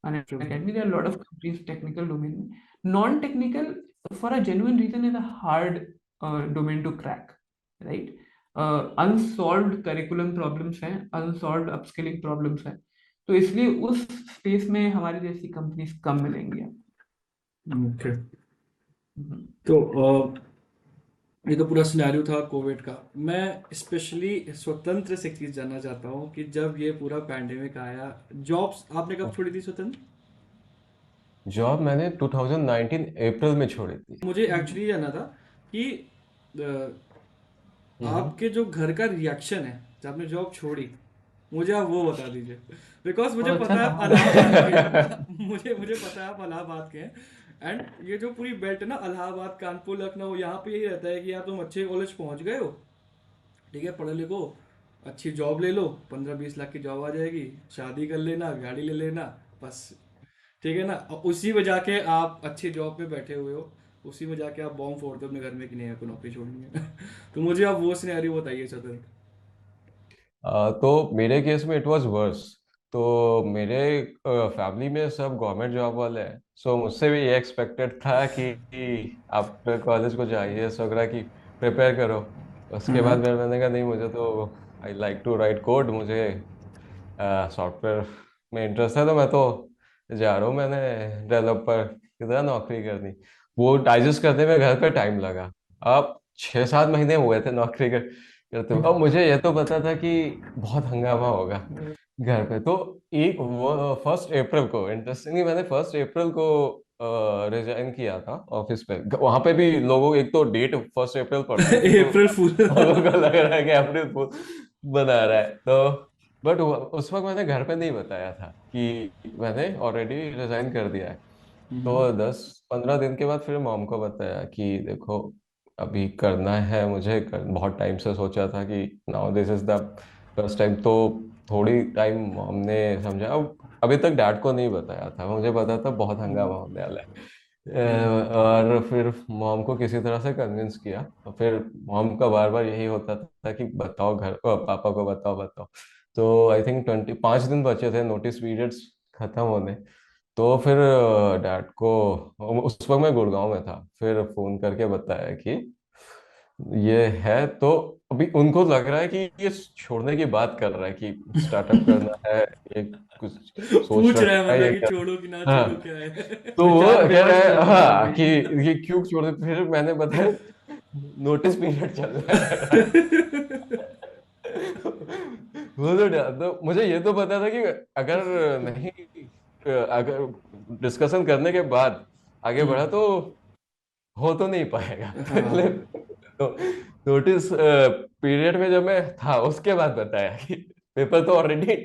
Unacademy, there are a lot of companies technical domain में. Non-technical, for a genuine reason, is a hard domain to crack, right? Unsolved curriculum problems हैं, unsolved upskilling problems हैं, तो इसलिए उस स्पेस में हमारी जैसी कंपनीज कम मिलेंगी। ओके। तो ये तो पूरा सिनेरियो था कोविड का। मैं स्पेशली स्वतंत्र से एक चीज जानना चाहता हूँ कि जब ये पूरा पैंडेमिक आया, जॉब्स आपने कब छोड़ी थी स्वतंत्र? जॉब मैंने 2019 अप्रैल में छोड़ी थी। मुझे एक्चुअली जानना था कि आपके जो घर का रिएक्शन है जब आपने जॉब छोड़ी, मुझे आप वो बता दीजिए। बिकॉज मुझे बहुत पता अच्छा है आप सवाल है। इलाहाबाद के मुझे पता है आप इलाहाबाद के हैं। एंड ये जो पूरी बेल्ट है ना, इलाहाबाद, कानपुर, लखनऊ, यहाँ पे यही रहता है कि यार तुम अच्छे कॉलेज पहुंच गए हो, ठीक है, पढ़ो लिखो, अच्छी जॉब ले लो, 15-20 लाख की जॉब आ जाएगी, शादी कर लेना, गाड़ी ले लेना, बस, ठीक है ना। और उसी में जाके आप अच्छी जॉब पे बैठे हुए हो, उसी में जाके आप बॉम्ब फोड़ते हो अपने घर में कि नहीं, आपको नौकरी छोड़नी है। तो मुझे आप वो सिनेरियो बताइए सदर। तो मेरे केस में इट वाज वर्स। तो मेरे फैमिली में सब गवर्नमेंट जॉब वाले हैं, सो मुझसे भी ये एक्सपेक्टेड था कि आप कॉलेज को जाइए वगैरह की प्रिपेयर करो। उसके बाद हम्म। मैंने कहा नहीं, मुझे तो I like to write code, मुझे सॉफ्टवेयर में इंटरेस्ट है, तो मैं तो जा रहा हूँ, मैंने डेवलपर किधर नौकरी करनी। वो डाइजेस्ट करने में घर पे टाइम लगा। अब 6-7 महीने हुए थे नौकरी करते हुए। अब मुझे ये तो पता था कि बहुत हंगामा होगा घर पे। तो एक 1 अप्रैल को, इंटरेस्टिंगली मैंने 1 अप्रैल को रिजाइन किया था ऑफिस पे। वहां पे भी लोगों, एक तो डेट 1 अप्रैल पड़ती थी तो अप्रैल फूल। लोगों को लग रहा है कि अप्रैल फूल बना रहा है। तो बट उस वक्त मैंने घर पे नहीं बताया था कि मैंने ऑलरेडी रिजाइन कर दिया है। तो 10-15 दिन के बाद फिर मॉम को बताया कि देखो, अभी करना है मुझे, बहुत टाइम से सोचा था कि now this is the first time. तो थोड़ी टाइम मॉम ने समझा। अभी तक डैड को नहीं बताया था, मुझे पता था बहुत हंगामा होने वाला है। और फिर मॉम को किसी तरह से कन्विंस किया। और फिर मॉम का बार बार यही होता था कि बताओ, पापा को बताओ बताओ। तो आई थिंक 25 दिन बचे थे नोटिस पीरियड्स खत्म होने। तो फिर डैड को, उस वक्त मैं गुड़गांव में था, फिर फोन करके बताया कि ये है। तो अभी उनको लग रहा है कि ये छोड़ने की बात कर रहा है, कि स्टार्टअप करना है, ये कुछ सोच पूछ रहा है रखा है ये मतलब कि कर। छोड़ो कि ना छोड़ो, हाँ, क्या है? तो वो विचार कह रहा विमर्श है चल रहा है हाँ कि अभी। ये क्यों छोड़ दे। फिर मैंने बताया नोटिस पीरियड चल रहा है मेरा। वो तो मुझे ये तो पता था कि अगर नहीं अगर डिस्कशन करने के बाद आगे बढ़ा तो हो तो नहीं पाएगा। पहले हाँ तो नोटिस पीरियड में जब मैं था उसके बाद बताया कि पेपर तो ऑलरेडी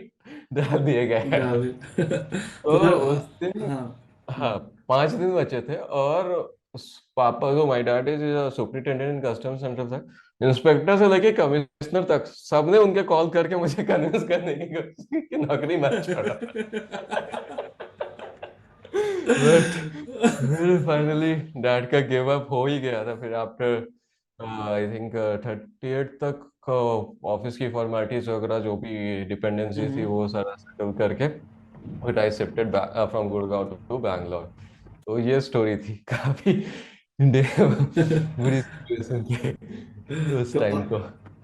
डाल दिए गए हैं। डाल तो तो सर उस दिन हाँ हाँ 5 दिन बचे थे, और उस पापा को, my dad is superintendent in custom centre तक, इंस्पेक्टर से लेके कमिश्नर तक सबने उनके कॉल करके मुझे कन्विंस करने की कोशिश की कि नौकरी मत छोड़ो। बट फिर फाइनली डैड का गिव अप हो ही गया था। फिर आफ्टर आई थिंक 38 तक ऑफिस की फॉर्मेलिटीज वगैरह जो भी डिपेंडेंसी थी वो सारा सेटल करके but I shifted from Gurgaon to Bangalore. तो ये स्टोरी थी काफी बुरी सिचुएशन थी उस तो टाइम को।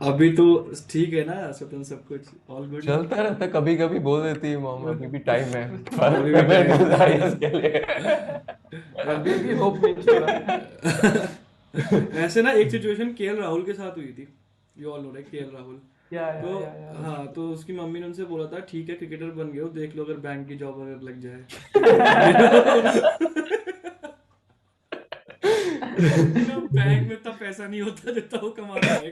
अभी तो ठीक है ना स्वतंत्र, सब कुछ ऑल गुड ना? चलता रहता, कभी कभी बोल देती है मॉम अभी भी टाइम है, अभी भी पेमेंट टाइम मिल रहा है है। इसके लिए। अभी भी होप नहीं छोड़ा। ऐसे ना एक सिचुएशन केएल राहुल के साथ हुई थी, you all know like KL Rahul. तो या हाँ, तो उसकी मम्मी ने उनसे बोला था ठीक है क्रिकेटर बन गए हो, देख लो अगर बैंक की जॉब अगर लग जाए। बैंक में इतना पैसा नहीं होता जितना वो कमा रहा है।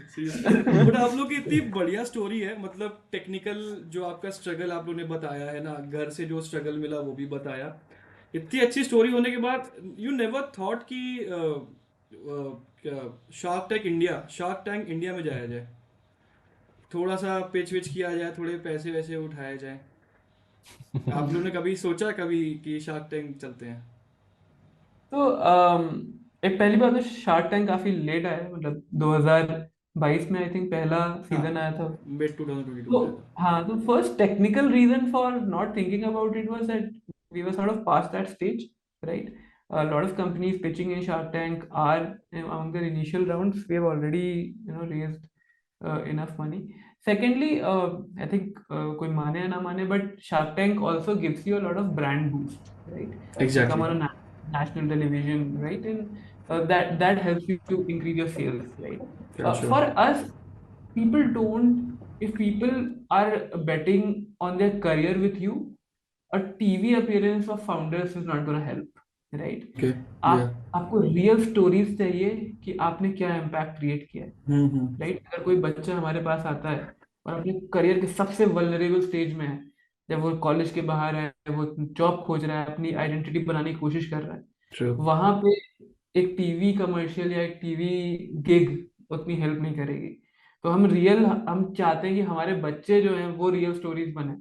सीरियसली, बट आप लोग की इतनी बढ़िया स्टोरी है, मतलब टेक्निकल जो आपका स्ट्रगल आप लोग ने बताया है ना, घर से जो स्ट्रगल मिला वो भी बताया। इतनी अच्छी स्टोरी होने के बाद यू नेवर थॉट कि क्या शार्क टैंक इंडिया में जाया जाए, थोड़ा सा पिच विच किया जाए, थोड़े पैसे वैसे उठाए जाए? आप लोगों ने कभी सोचा कभी कि शार्क टैंक चलते हैं? तो एक पहली बात तो शार्क टैंक काफी लेट आया है, मतलब 2022 में आई थिंक पहला हाँ, सीजन आया था। मिड 2022 तो में आया था। हाँ, तो first technical reason for not thinking about it was that we were sort of past that stage, right? A lot of companies pitching in Shark Tank are among their initial rounds. We have already, raised enough money. Secondly, I think कोई माने या ना माने, but Shark Tank also gives you a lot of brand boost, right? You come exactly. on a national television, right? And that helps you to increase your sales, right? Sure. For us, people don't, if people are betting on their career with you, a TV appearance of founders is not going to help, right? Okay. या। आपको रियल स्टोरीज चाहिए कि आपने क्या इम्पैक्ट क्रिएट किया है, हम्म। राइट? अगर कोई बच्चा हमारे पास आता है और अपने करियर के सबसे वल्नरेबल स्टेज में है, जब वो कॉलेज के बाहर है, वो जॉब खोज रहा है, अपनी आइडेंटिटी बनाने की कोशिश कर रहा है, ट्रू। वहां पे एक टीवी कमर्शियल या एक टीवी गिग उतनी हेल्प नहीं करेगी। तो हम चाहते हैं कि हमारे बच्चे जो हैं वो रियल स्टोरीज बने।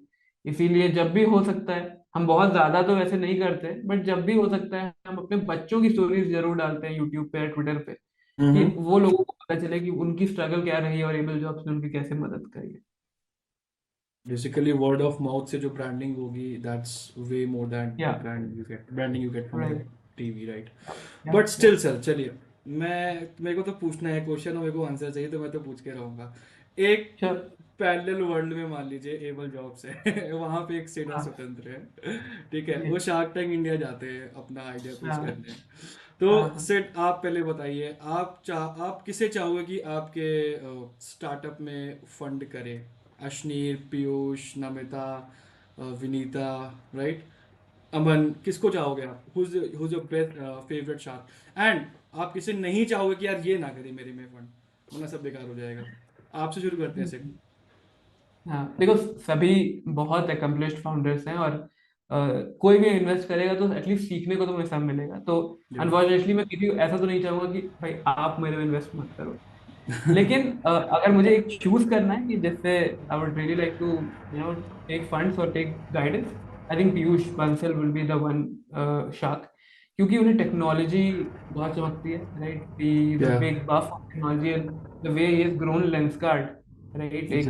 इसीलिए जब भी हो सकता है, हम बहुत ज्यादा तो वैसे नहीं करते, बट जब भी हो सकता है हम अपने बच्चों की स्टोरीज जरूर डालते हैं यूट्यूब पे या ट्विटर पे, कि हम्म। वो लोगों को पता चले कि उनकी स्ट्रगल क्या रही है और एबल जॉब्स ने उनकी कैसे मदद करी है। बेसिकली वर्ड ऑफ माउथ से जो ब्रांडिंग होगी, दैट्स वे मोर दैन या branding you get from the right. TV, right? या बट या स्टिल सर, चलिए, मेरे को तो पूछना है क्वेश्चन और मेरे को आंसर चाहिए, तो मैं तो पूछ के रहूंगा। एक श्योर। पैरेलल वर्ल्ड में मान लीजिए एबल जॉब्स है, वहां पे एक सेना हाँ स्वतंत्र है, ठीक है, जी। वो शार्क टैंक इंडिया जाते हैं अपना आइडिया पिच हाँ करने। तो हाँ हाँ। सेट, आप पहले बताइए, आप किसे चाहोगे कि आपके स्टार्टअप में फंड करे? अश्नीर, पीयूष, नमिता, विनीता, राइट? अमन, किसको चाहोगे आप? Whose your best favourite shark? And आप किसे नहीं चाहोगे कि यार ये ना करे मेरे में फंड, वरना सब बेकार हो जाएगा? आपसे शुरू करते हैं सेट। हाँ देखो, सभी बहुत अकम्पलिश्ड फाउंडर्स हैं, और कोई भी इन्वेस्ट करेगा तो एटलीस्ट सीखने को तो हमें सब मिलेगा। तो अनफॉर्चुनेटली मैं किसी को ऐसा तो नहीं चाहूंगा कि भाई आप मेरे में इन्वेस्ट मत करो। लेकिन अगर मुझे एक चूज करना है कि जिससे I would really like to take funds और take guidance, I think Piyush Bansal will be the one shark, क्योंकि उन्हें टेक्नोलॉजी बहुत चमकती है, राइट? दी इज अ क्या? Big buff of technology, and the way he has grown Lenskart, right? एक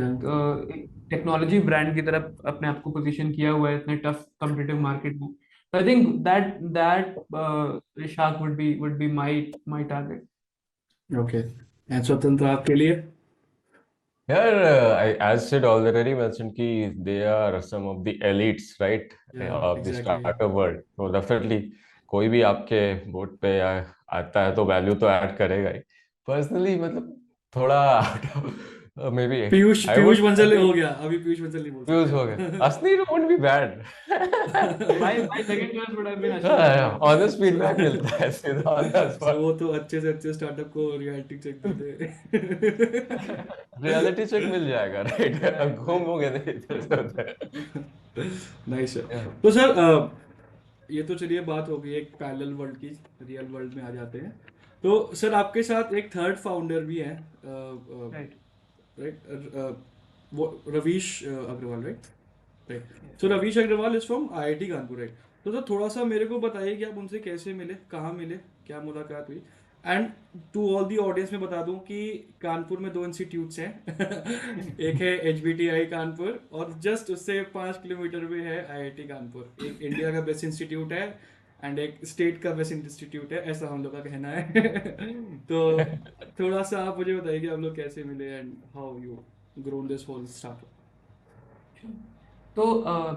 टेक्नोलॉजी ब्रांड की तरफ अपने आप को पोजीशन किया हुआ है इतने टफ कॉम्पिटिटिव मार्केट में। तो I think that shark would be my target. Okay, and स्वतंत्र आपके लिए? यार I as said already mentioned कि they are some of the elites right या, of the exactly. startup world, तो definitely कोई भी आपके बोर्ड पे आता है तो वैल्यू तो ऐड करेगा ही। पर्सनली मतलब थोड़ा maybe Piyush I Piyush would Bansal maybe हो गया, अभी पीयूष बंसल नहीं बोल Views हो गए. सकते Asneer won't be bad. My second choice would have been Ashneer Gupta. Honest feedback मिलता है सीधा on the सो spot. वो तो अच्छे से अच्छे स्टार्टअप को रियलिटी चेक देते Reality check मिल जाएगा, right? Right, घूमोगे नहीं इधर से उधर. Nice sir. Yeah. तो सर ये तो चलिए बात हो गई एक पैरेलल वर्ल्ड की, रियल वर्ल्ड में आ जाते हैं। तो सर आपके साथ एक थर्ड फाउंडर भी है, right. राइट, वो Ravish Agarwal, right right. Yes. So Ravish Agarwal is from IIT Kanpur, right. तो सर थोड़ा सा मेरे को बताइए कि आप उनसे कैसे मिले, कहाँ मिले, क्या मुलाकात हुई। And to all the audience में बता दूं कि कानपुर में 2 इंस्टीट्यूट्स हैं एक है एचबीटीआई कानपुर और जस्ट उससे 5 किलोमीटर पे है आईआईटी कानपुर। एक इंडिया का बेस्ट इंस्टीट्यूट है एंड एक स्टेट का बेस्ट इंस्टीट्यूट है, ऐसा हम लोग का कहना है तो थोड़ा सा आप मुझे बताइए कि आप लोग कैसे मिले and how you grown this whole startup. तो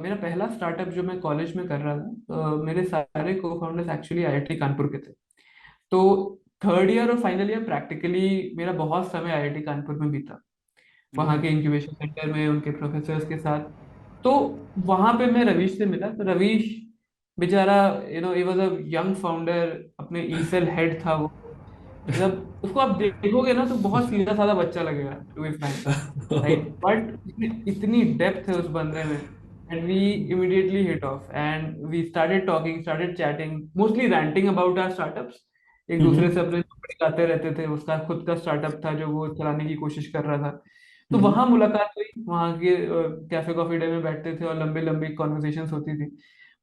मेरा पहला स्टार्टअप जो मैं कॉलेज में कर रहा था, मेरे सारे को फाउंडर्स एक्चुअली आईआईटी कानपुर के थे। तो थर्ड ईयर और फाइनल ईयर प्रैक्टिकली मेरा बहुत समय आईआईटी कानपुर में बीता, वहाँ के इंक्यूबेशन सेंटर में उनके प्रोफेसर्स के साथ। तो वहाँ पे मैं रवीश से मिला। तो रवीश बेचारा he was a young founder, अपने ईसेल हेड था वो। मतलब उसको आप देखोगे ना तो बहुत सीधा साधा बच्चा लगेगा, to be frank, right. But इतनी डेप्थ है उस बंदे में, and we immediately hit off and we started talking, started chatting, mostly ranting about our startups. एक दूसरे से अपने गाते रहते थे। उसका खुद का स्टार्टअप था जो वो चलाने की कोशिश कर रहा था। तो वहां मुलाकात हुई, वहां के कैफे कॉफी डे में बैठते थे और लंबी लंबी कॉन्वर्सेशंस होती थी।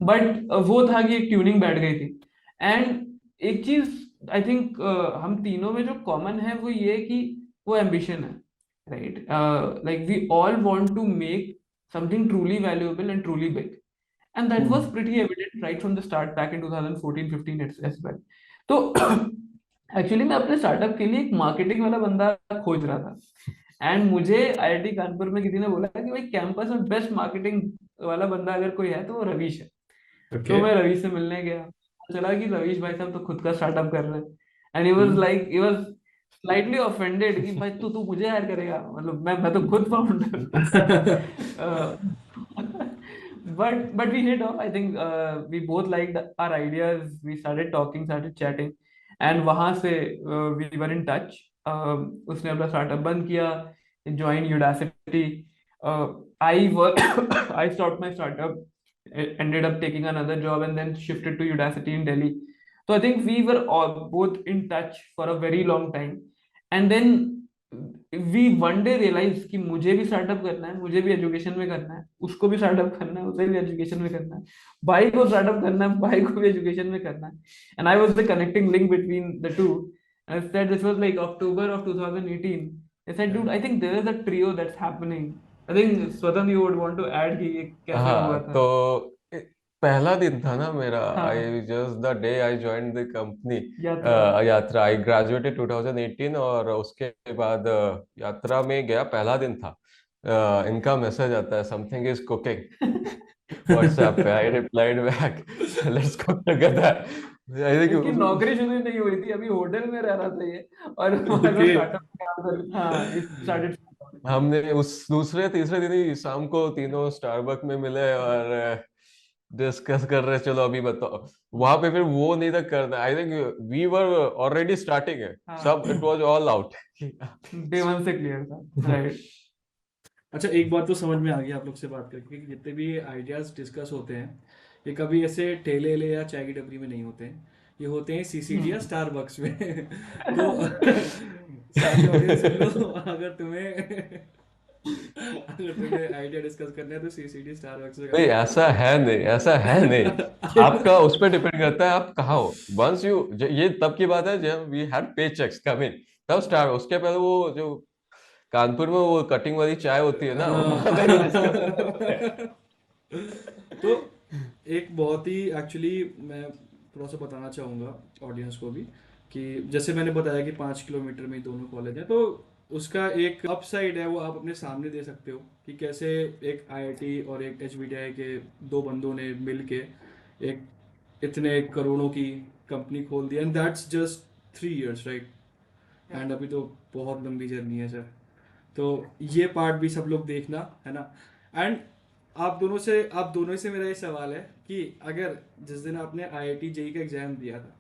बट वो था कि एक ट्यूनिंग बैठ गई थी। एंड एक चीज आई थिंक हम तीनों में जो कॉमन है वो ये कि वो एम्बिशन है, right. Like we all want to make something truly valuable and truly big, and that was pretty evident right from the start back in 2014-15 as well. तो एक्चुअली मैं अपने स्टार्टअप के लिए एक मार्केटिंग वाला बंदा खोज रहा था, एंड मुझे आईआईटी कानपुर में किसी ने बोला कि भाई कैंपस में बेस्ट मार्केटिंग वाला बंदा अगर कोई है तो वो रवीश है। तो मैं रवीश से मिलने गया, चला कि रवीश भाई साहब तो खुद का स्टार्टअप कर रहे हैं। And he was slightly offended कि भाई तू तू मुझे हायर करेगा, मतलब मैं तो खुद founder but we hit off. I think we both liked our ideas. We started talking, started chatting, and वहां से we were in touch. उसने अपना स्टार्टअप बंद किया, joined Udacity. I work I stopped my startup, ended up taking another job, and then shifted to Udacity in Delhi. So I think we were all both in touch for a very long time, and then we one day realise कि मुझे भी स्टार्टअप करना है, मुझे भी एजुकेशन में करना है, उसको भी स्टार्टअप करना है, उसे भी एजुकेशन में करना है, भाई को स्टार्टअप करना है, भाई को भी एजुकेशन में करना है। And I was the connecting link between the two. I said this was like October of 2018। I said dude, I think there is a trio that's happening. I think Swatantra you would want to add कि ये कैसे हाँ हुआ था। तो पहला दिन था ना मेरा, हाँ, I just the day I joined the company यात्रा। यात्रा। आई ग्रेजुएटेड 2018 और उसके बाद यात्रा में गया, पहला दिन था। इनका मैसेज आता है समथिंग इज कुकिंग व्हाट्सएप पे। I replied back let's cook together. I इसकी थिंक नौकरी शुरू नहीं हुई थी, अभी होटल में रह रहा था ये, और ओके स्टार्टअप, हाँ, स्टार्टेड। हमने उस दूसरे तीसरे दिन ही शाम को तीनों स्टारबक में मिले और डिस्कस कर रहे चलो अभी बताओ। वहां पे फिर वो नहीं था करना। I think we were already starting है, हाँ, सब it was all out. Day one से क्लियर था, राइट। अच्छा, एक बात तो समझ में आ गई आप लोग से बात करके कि जितने भी आइडियाज डिस्कस होते हैं ये कभी ऐसे ठेले ले या चाय की टपरी में नहीं होते हैं, ये होते हैं सीसीडी या स्टारबक्स में तो सारी ऑडियंस सुन लो, अगर तुम्हें आइडिया डिस्कस करना है तो सीसीडी स्टारबक्स में नहीं करना ऐसा है नहीं, ऐसा है नहीं। आपका उस पर डिपेंड करता है आप कहाँ हो। वंस यू, ये तब की बात है जब वी हैड पे चेक्स कमिंग, तब स्टार्ट। उसके पहले वो जो कानपुर में वो कटिंग वाली चाय होती है ना, वहां पे डिस्कस करते हैं। तो एक बहुत ही एक्चुअली मैं थोड़ा सा बताना चाहूँगा ऑडियंस को भी कि जैसे मैंने बताया कि 5 किलोमीटर में ही दोनों कॉलेज हैं, तो उसका एक अपसाइड है वो आप अपने सामने दे सकते हो कि कैसे एक आईआईटी और एक एचबीटीआई के दो बंदों ने मिल के एक इतने करोड़ों की कंपनी खोल दी, and that's just 3 years, right. And अभी तो बहुत लंबी जर्नी है सर। तो ये पार्ट भी सब लोग देखना, है ना। एंड आप दोनों से मेरा ये सवाल है कि अगर जिस दिन आपने IIT जेई का एग्जाम दिया था,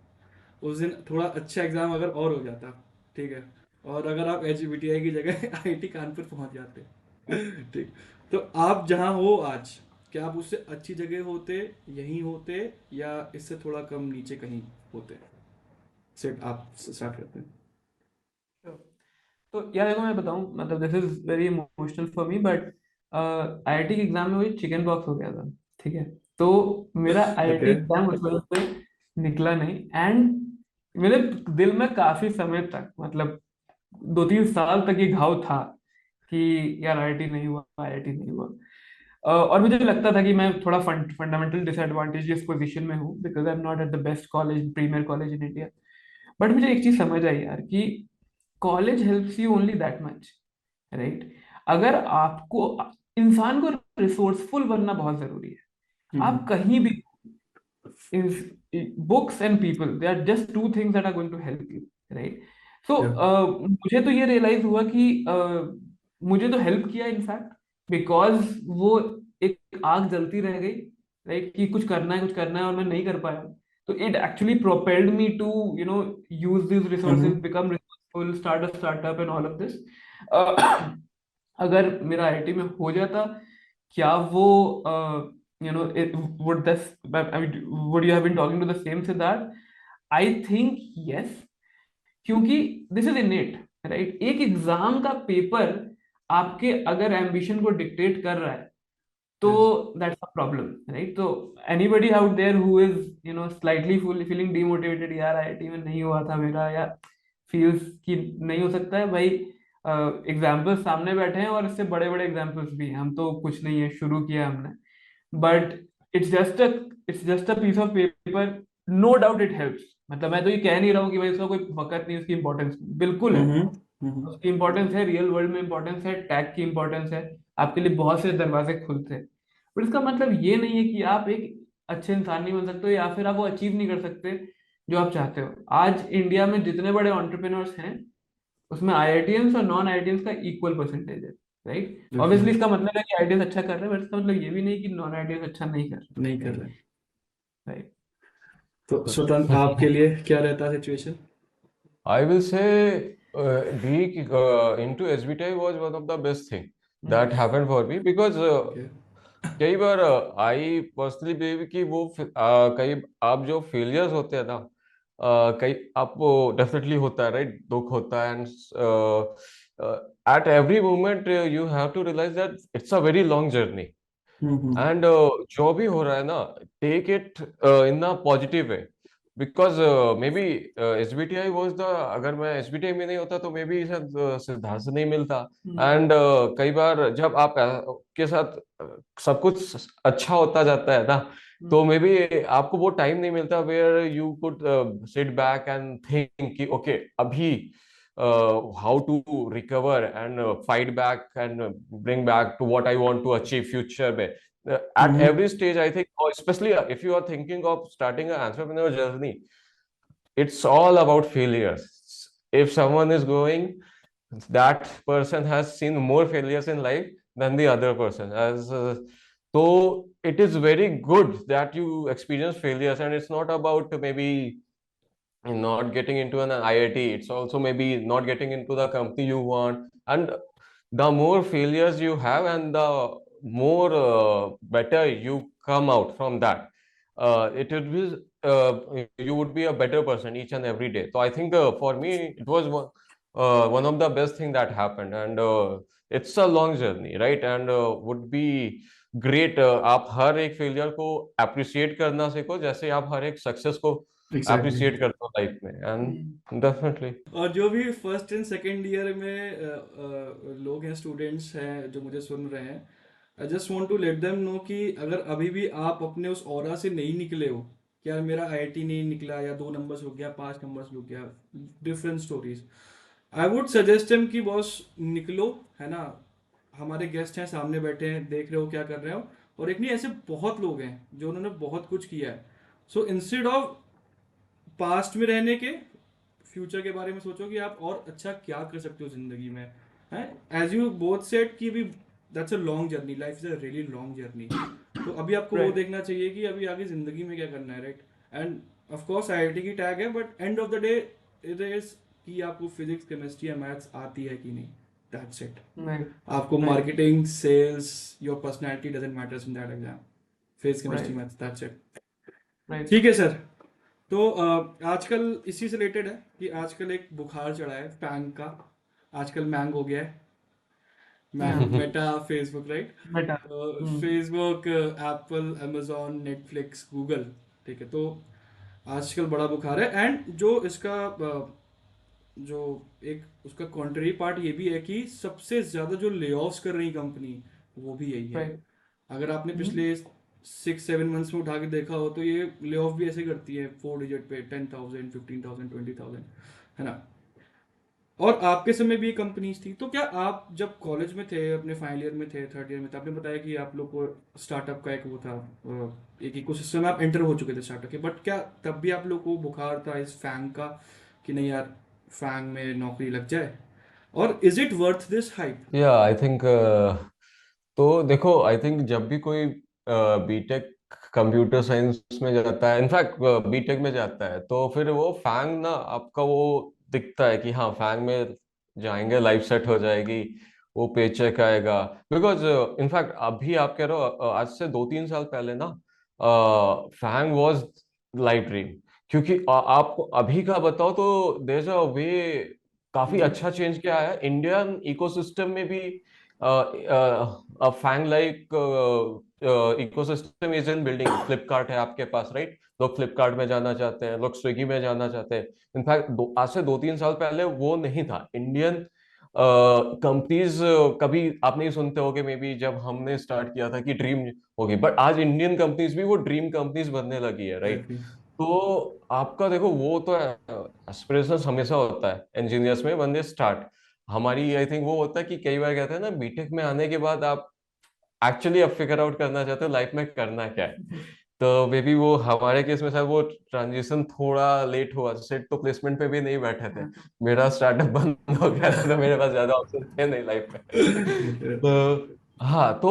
उस दिन थोड़ा अच्छा एग्जाम अगर और हो जाता, ठीक है, और अगर आप HBTI की जगह IIT कानपुर पहुंच जाते, ठीक, तो आप जहां हो आज, क्या आप उससे अच्छी जगह होते, यहीं होते, या इससे थोड़ा कम नीचे कहीं होते? सेट आप स्टार्ट करते हैं। तो यार देखो मैं बताऊं, मतलब this is very emotional for me, but IIT के एग्जाम में मुझे चिकन पॉक्स हो गया था। ठीक है, तो मेरा आईआईटी ओके। एग्जाम उस वजह से निकला नहीं। एंड मेरे दिल में काफी समय तक, मतलब 2-3 साल तक ये घाव था कि यार आईआईटी नहीं हुआ, आईआईटी नहीं हुआ। और मुझे लगता था कि मैं थोड़ा फंडामेंटल डिसएडवांटेजियस पोजीशन में हूँ, because I am not at the best college, premier college in India. But मुझे एक चीज समझ आई यार कि college helps you only that much, right? अगर आपको, इंसान को रिसोर्सफुल बनना बहुत जरूरी है। आप हम्म। कहीं भी, books and people, they are just two things that are going to help you, right? So Yeah. मुझे तो ये रियलाइज हुआ कि मुझे तो हेल्प किया इनफैक्ट, बिकॉज वो एक आग जलती रह गई, राइट, कि कुछ करना है, कुछ करना है, और मैं नहीं कर पाया। तो it actually propelled me to use this resources, hmm. Become resourceful, start a startup and all of this. अगर मेरा आईआईटी में हो जाता, क्या वो would this, I mean, would you have been talking to the same Siddharth? I think yes, क्योंकि दिस इज इनेट, राइट? एक एग्जाम का पेपर आपके अगर एम्बिशन को डिक्टेट कर रहा है, तो Yes. That's a problem, right? तो anybody out there who is slightly feeling demotivated, यार आईआईटी में नहीं हुआ था मेरा, या फील्स कि नहीं हो सकता है भाई, एग्जाम्पल्स सामने बैठे हैं, और इससे बड़े बड़े एग्जाम्पल्स भी हैं, हम तो कुछ नहीं है, शुरू किया हमने। But it's just a it's just a piece of paper. No doubt it helps, मतलब मैं तो ये कह नहीं रहा हूँ कि भाई उसका कोई वक्त नहीं, उसकी इंपॉर्टेंस बिल्कुल है, हम्म। हम्म। उसकी इंपॉर्टेंस है, रियल वर्ल्ड में इंपॉर्टेंस है, टैग की इंपॉर्टेंस है, आपके लिए बहुत से दरवाजे खुलते हैं। बट इसका मतलब ये नहीं है कि आप एक अच्छे इंसान नहीं बन सकते हो, या फिर आप वो अचीव नहीं कर सकते जो आप चाहते हो। आज इंडिया में जितने बड़े एंटरप्रेन्योर्स हैं, उसमें आईआईटियंस और नॉन आईआईटियंस का इक्वल परसेंटेज है, राइट? Obviously Definitely. इसका मतलब है कि आईआईटियंस अच्छा कर रहे हैं, बट इसका मतलब ये भी नहीं कि नॉन आईआईटियंस अच्छा नहीं कर नहीं रहे, कर राइट? रहे। राइट। तो स्वतंत्र आपके लिए क्या रहता है situation? I will say being into SBTI was one of the best thing that happened for me because okay. कई बार आई पर्सनली बिलीव कि वो कई आप जो फेलियर्स होते हैं ना, कई आपको डेफिनेटली होता है, राइट? दुख होता है, and at every moment you have to realise that it's a very long journey. Hmm. And जो भी हो रहा है ना, take it in a positive way, because maybe SBTI was the, अगर मैं SBTI में नहीं होता तो मे बी सिद्धार्थ से नहीं मिलता। एंड कई बार जब आप के साथ सब कुछ अच्छा होता जाता है ना, तो मे बी आपको वो टाइम नहीं मिलता where you could sit back and think कि ओके अभी how to recover and fight back and bring back to what I want to achieve future में. At every stage, I think, especially if you are thinking of starting an entrepreneur journey, it's all about failures. If someone is going, that person has seen more failures in life than the other person. So it is very good that you experience failures, and it's not about maybe not getting into an IIT. It's also maybe not getting into the company you want. And the more failures you have, and the more better you come out from that, it would be you would be a better person each and every day. So I think for me it was one of the best thing that happened, and it's a long journey, right? And would be great आप हर एक फेलियर को अप्रिशिएट करना सीखो, जैसे आप हर एक सक्सेस को एग्जैक्टली। अप्रिशिएट करते हो लाइफ में, एंड डेफिनेटली। और जो भी फर्स्ट एंड सेकेंड ईयर में लोग हैं, स्टूडेंट्स हैं जो मुझे सुन रहे हैं, I just want to let them know कि अगर अभी भी आप अपने उस ऑरा से नहीं निकले हो कि यार मेरा IIT नहीं निकला, या 2 नंबर्स हो गया, 5 नंबर्स हो गया, different stories, I would suggest him कि बॉस निकलो, है ना। हमारे गेस्ट हैं, सामने बैठे हैं, देख रहे हो क्या कर रहे हो, और एक नहीं ऐसे बहुत लोग हैं जो उन्होंने बहुत कुछ किया है। सो इंस्टेड ऑफ पास्ट में रहने के, फ्यूचर के बारे में सोचो कि आप और अच्छा क्या कर सकते हो जिंदगी में, है। एज यू बोथ सेड कि भी that's a long journey, life is a really long journey. तो अभी आपको वो राइट देखना चाहिए कि अभी आगे जिंदगी में क्या करना है, right. End of course IIT की टैग है, but end of the day it is कि आपको फिजिक्स केमिस्ट्री या मैथ्स आती है कि नहीं, दैट्स इट। राइट आपको right marketing, sales, your personality doesn't matters in that exam, physics chemistry right maths, that's it. Right ठीक है सर। तो आजकल इसी से रिलेटेड है कि आजकल एक बुखार चढ़ा है फैंग का। आजकल मैंग हो गया है, मैंग, हाँ मेटा, फेसबुक, राइट। बेटा तो हम्म Facebook, Apple, amazon, Netflix, Google, ठीक है। तो आजकल बड़ा बुखार है। एंड जो इसका जो एक उसका कॉन्ट्ररी पार्ट ये भी है कि सबसे ज्यादा जो ले ऑफ्स कर रही कंपनी वो भी यही है। राइट अगर आपने हम्म पिछले 6-7 मंथ्स में उठा के देखा हो तो ये ले ऑफ भी ऐसे करती है 4 डिजिट पे, 10,000, 15,000, 20,000, है ना। और आपके समय भी ये कंपनीज थी। तो क्या आप जब कॉलेज में थे, अपने फाइनल ईयर में थे, थर्ड ईयर में थे, आपने बताया कि आप लोग को स्टार्टअप का एक वो था, एक इकोसिस्टम में आप एंटर हो चुके थे स्टार्टअप के, बट क्या तब भी आप लोग को बुखार था इस फैंग का कि नहीं यार, फैंग में नौकरी लग जाए, और is it worth this hype? या आई थिंक तो देखो, आई थिंक जब भी कोई बीटेक कंप्यूटर साइंस में जाता है, इनफैक्ट बीटेक में जाता है, तो फिर वो फैंग ना आपका वो दिखता है कि हाँ फैंग में जाएंगे लाइफ सेट हो जाएगी, वो पेचेक आएगा। बिकॉज इनफैक्ट अभी आप कह रहे हो आज से 2-3 साल पहले ना फैंग वाज लाइफ ड्रीम। क्योंकि आपको अभी का बताओ तो देयर अ वे, काफी अच्छा चेंज किया है इंडियन इकोसिस्टम में भी। FAANG like ecosystem is in building. Flipkart है आपके पास, राइट? लोग फ्लिपकार्ट में जाना चाहते हैं, लोग स्विगी में जाना चाहते हैं। इनफैक्ट आज से 2-3 साल पहले वो नहीं था। इंडियन कंपनीज कभी आप नहीं सुनते होगे मे बी, जब हमने स्टार्ट किया था कि ड्रीम होगी, बट आज इंडियन कंपनीज भी वो ड्रीम कंपनीज बनने लगी है, राइट? एग्जैक्टली। तो आपका देखो वो तो एस्पिरेशन हमेशा होता है इंजीनियर्स में वन दे स्टार्ट। हमारी आई थिंक वो होता है कि कई बार कहते हैं ना, बीटेक में आने के बाद आप एक्चुअली अब फिगर आउट करना चाहते हो लाइफ में करना क्या है। तो मे बी वो हमारे केस में शायद वो ट्रांजिशन थोड़ा लेट हुआ, सेट तो प्लेसमेंट पे भी नहीं बैठे थे। मेरा स्टार्टअप बंद हो गया था, तो मेरे पास ज्यादा ऑप्शन थे नहीं लाइफ में। तो हाँ, तो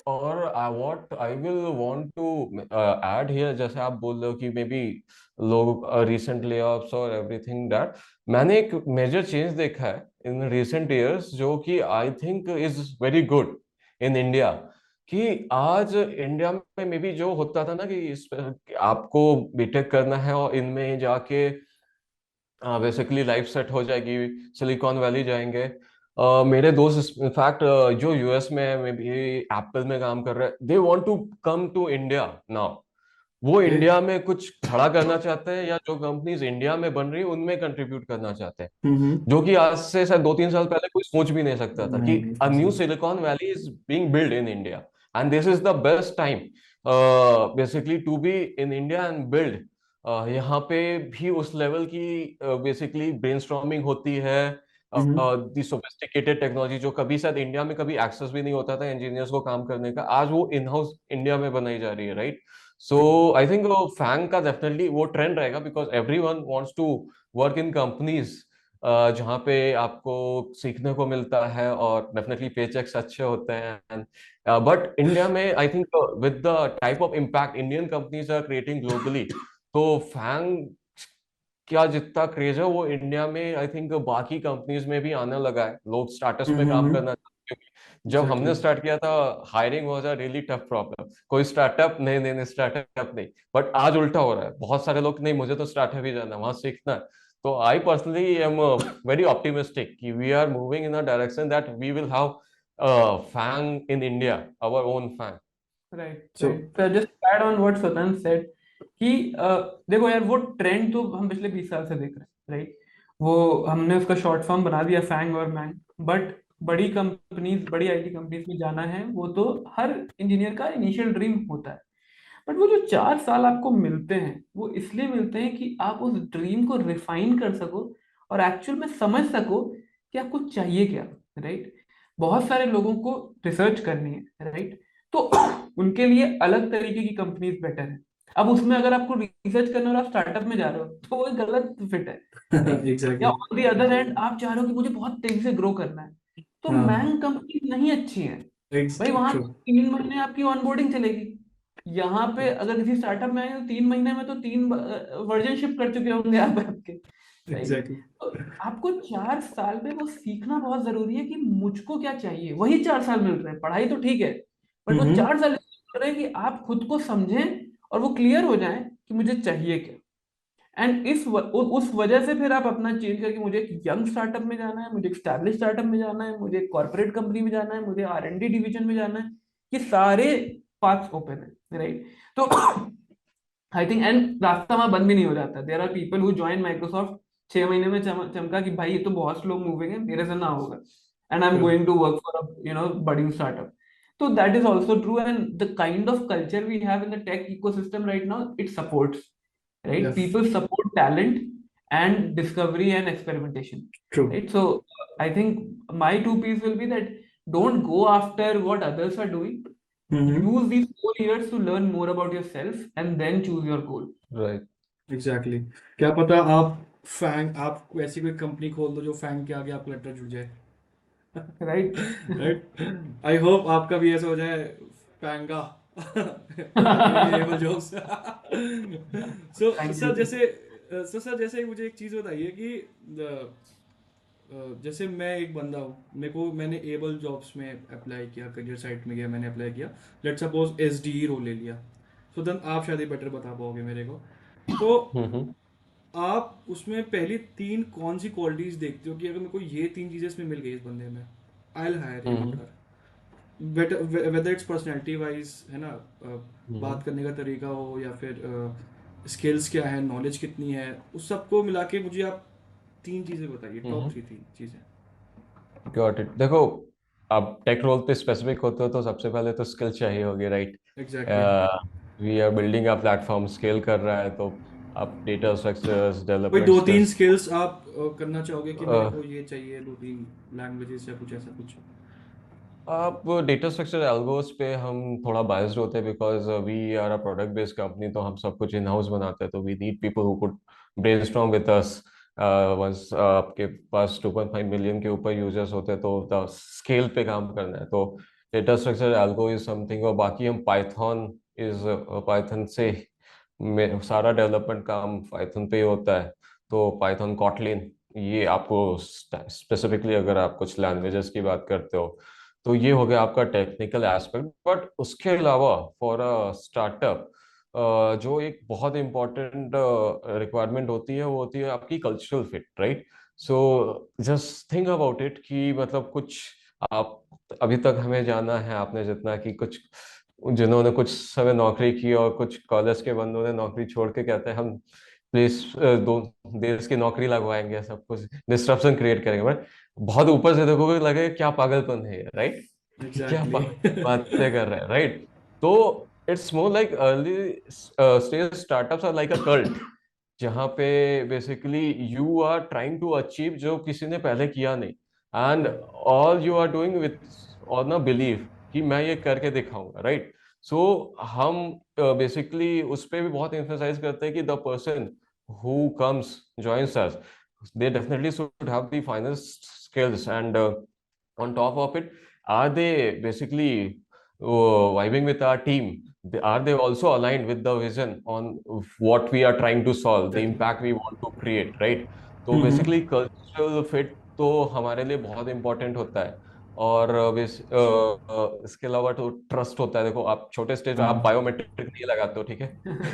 और I what I will want to add here, जैसे आप बोल रहे हो कि मे बी लोग रिसेंट ले ऑफ्स और एवरीथिंग दैट, मैंने एक मेजर चेंज देखा है इन रिसेंट इयर्स जो कि I think is very good in India. कि आज इंडिया में मे बी जो होता था ना कि आपको बीटेक करना है और इनमें जाके बेसिकली लाइफ सेट हो जाएगी, सिलिकॉन वैली जाएंगे। मेरे दोस्त इनफैक्ट जो यूएस में है, मे बी एप्पल में काम कर रहे हैं, they want to come to India now. वो ओके। इंडिया में कुछ खड़ा करना चाहते हैं, या जो कंपनीज इंडिया में बन रही है उनमें कंट्रीब्यूट करना चाहते हैं। जो कि आज से शायद 2-3 साल पहले कोई सोच भी नहीं सकता था कि नहीं, नहीं अ सोच न्यू सकते। Silicon Valley is being build in India, and this is the best time basically to be in India and build. यहाँ पे भी उस लेवल की बेसिकली ब्रेनस्टॉर्मिंग होती है। हम्म। दी सोफिस्टिकेटेड टेक्नोलॉजी जो कभी शायद इंडिया में कभी एक्सेस भी नहीं होता था इंजीनियर्स को काम करने का, आज वो इन हाउस इंडिया में बनाई जा रही है, राइट? सो आई थिंक वो फैंग का डेफिनेटली वो ट्रेंड रहेगा, because everyone wants to work in companies जहाँ पे आपको सीखने को मिलता है और डेफिनेटली पेचेक्स अच्छे होते हैं। बट इंडिया में I think with the type of impact Indian companies are creating globally, तो फैंग क्या जितना क्रेज है वो इंडिया में आई थिंक बाकी कंपनीज में भी आने लगा है। लोग स्टार्टअप्स में काम करना चाहते हैं, क्योंकि जब एग्जैक्टली। हमने स्टार्ट किया था hiring was a really tough problem. कोई स्टार्टअप नहीं, नहीं, नहीं, स्टार्टअप नहीं। बट आज उल्टा हो रहा है, बहुत सारे लोग नहीं, मुझे तो स्टार्टअप ही जाना है, वहां सीखना है। तो I personally am very optimistic कि we are moving in a direction that we will have FAANG in India, our own FAANG. Right so right just add on what Swatantra said कि देखो यार, वो ट्रेंड तो हम पिछले 20 साल से देख रहे हैं, राइट? वो हमने उसका शॉर्ट फॉर्म बना दिया फैंग और मैंग। बट बड़ी कंपनीज, बड़ी आईटी कंपनीज में जाना है, वो तो हर इंजीनियर का इनिशियल ड्रीम होता है। बट वो जो 4 साल आपको मिलते हैं, वो इसलिए मिलते हैं कि आप उस ड्रीम को रिफाइन कर सको और एक्चुअल में समझ सको कि आपको चाहिए क्या, राइट? बहुत सारे लोगों को रिसर्च करनी है, राइट? तो उनके लिए अलग तरीके की कंपनीज बेटर है। अब उसमें अगर आपको रिसर्च करना और आप स्टार्टअप में जा रहे हो तो वो एक गलत फिट है, राइट? या exactly. On the other hand आप चाह रहे हो कि मुझे बहुत तेजी से ग्रो करना है, तो हाँ, मैंग कंपनी नहीं अच्छी है भाई। वहां ट्रू। 3 महीने आपकी ऑनबोर्डिंग चलेगी। यहाँ पे अगर किसी स्टार्टअप में आए तो 3 महीने में तो 3 वर्जन शिप कर चुके होंगे आप आपके, राइट? एग्जैक्टली। तो आपको 4 साल में वो सीखना बहुत जरूरी है कि मुझको क्या चाहिए। वही 4 साल मिल रहे हैं, पढ़ाई तो ठीक है, बट वो हम्म। 4 साल मिल रहे हैं कि आप खुद को समझें और वो क्लियर हो जाए कि मुझे चाहिए क्या। एंड उस वजह से फिर आप अपना चेंज करके मुझे एक यंग स्टार्टअप में जाना है, मुझे एक स्टैब्लिश स्टार्टअप में जाना है, मुझे एक कॉर्पोरेट कंपनी में जाना है, मुझे R&D डिवीजन में जाना है, ये सारे पाथ्स ओपन है, राइट? तो आई थिंक एंड रास्ता वहां बंद भी नहीं हो जाता। There are people who join Microsoft 6 महीने में चमका कि भाई ये तो बहुत स्लो मूविंग है, मेरे से ना होगा, and I am true. Going to work for budding startup. तो that is also true, and the kind of culture we have in the tech ecosystem right now, it supports, right? Yes. People support talent and discovery and experimentation, true. right? So I think my two P's will be that don't go after what others are doing. Hmm. Use these 4 years to learn more about yourself and then choose your goal. Right. Exactly. क्या पता आप ऐसी कोई कंपनी खोल दो जो फैंग के आगे आपका लेटर जुड़ जाए। Right? राइट। आई होप आपका भी ऐसा हो जाए, पैंगा। Able jobs. So Thank sir you. जैसे सर जैसे मुझे एक चीज बताइए कि जैसे मैं एक बंदा हूँ, मैंने एबल जॉब्स में अप्लाई किया, करियर साइट में गया, मैंने अप्लाई किया, लेट सपोज एसडी रोल ले लिया। सो देन आप शायद बेटर बता पाओगे मेरे को। तो हम्म। आप उसमें पहली 3 कौन सी क्वालिटीज देखते हो कि अगर मेरे को ये 3 चीजें इसमें मिल गई इस बंदे में, आई विल हायर हिम और हम्म। हर, वेदर इट्स पर्सनैलिटी वाइज है ना, हम्म। बात करने का तरीका हो या फिर स्किल्स क्या है, नॉलेज कितनी है, उस सबको मिला के मुझे आप 3 चीजें बताइए, टॉप हम्म। 3 3 चीजें। Got it. देखो, आप टेक रोल पे स्पेसिफिक होते हो तो सबसे पहले तो स्किल चाहिए होगी, right? Exactly. We are building a platform, scale कर रहा है, तो आप डेटा स्ट्रक्चर्स, कोई डेवलपमेंट 2-3 स्किल्स। स्किल्स आप करना चाहोगे कि मेरे को ये चाहिए, 2-3 लैंग्वेजेस या कुछ ऐसा कुछ। आप डेटा स्ट्रक्चर एल्गोस पे हम थोड़ा बायस्ड होते हैं because we are a product based company, तो हम सब कुछ इन हाउस बनाते हैं, तो we need people who could brainstorm with us. Once आपके पास 2.5 मिलियन के ऊपर यूजर्स होते हैं तो द स्केल पे काम करना है, तो data structure algo is something. और बाकी हम पाइथन इज पाइथन से सारा डेवलपमेंट काम पाइथन पे ही होता है, तो पाइथन, कॉटलिन, ये आपको स्पेसिफिकली अगर आप कुछ लैंग्वेजेस की बात करते हो तो ये हो गया आपका टेक्निकल एस्पेक्ट। बट उसके अलावा फॉर अ स्टार्टअप जो एक बहुत इंपॉर्टेंट रिक्वायरमेंट होती है वो होती है आपकी cultural fit, right? So just think about it कि मतलब कुछ आप अभी तक हमें जाना है आपने जितना कि कुछ जिन्होंने कुछ समय नौकरी की और कुछ कॉलेज के बंदों ने नौकरी छोड़ के कहते हैं हम प्लेस दो देश की नौकरी लगवाएंगे, सब कुछ डिस्ट्रप्शन क्रिएट करेंगे, बट बहुत ऊपर से देखोगे लगे क्या पागलपन है, राइट? क्या एग्जैक्टली। बातें कर रहे हैं, राइट? तो it's more like early stage startups are like a cult, जहाँ पे basically you are trying to achieve जो किसी ने पहले किया नहीं, and all you are doing with और ना बिलीव कि मैं ये करके दिखाऊंगा, राइट? सो हम बेसिकली उस पे भी बहुत एम्फसाइज करते हैं कि the person who comes joins us, they definitely should have the finest skills, and on top of it, are they basically vibing with our team? Are they also aligned with the vision on what we are trying to solve, the exactly. impact we want to create, right? तो हम्म। बेसिकली कल्चरल फिट तो हमारे लिए बहुत इंपॉर्टेंट होता है। और इसके अलावा तो ट्रस्ट होता है। देखो, आप छोटे स्टेज पे आप हाँ। बायोमेट्रिक नहीं लगाते हो, ठीक है?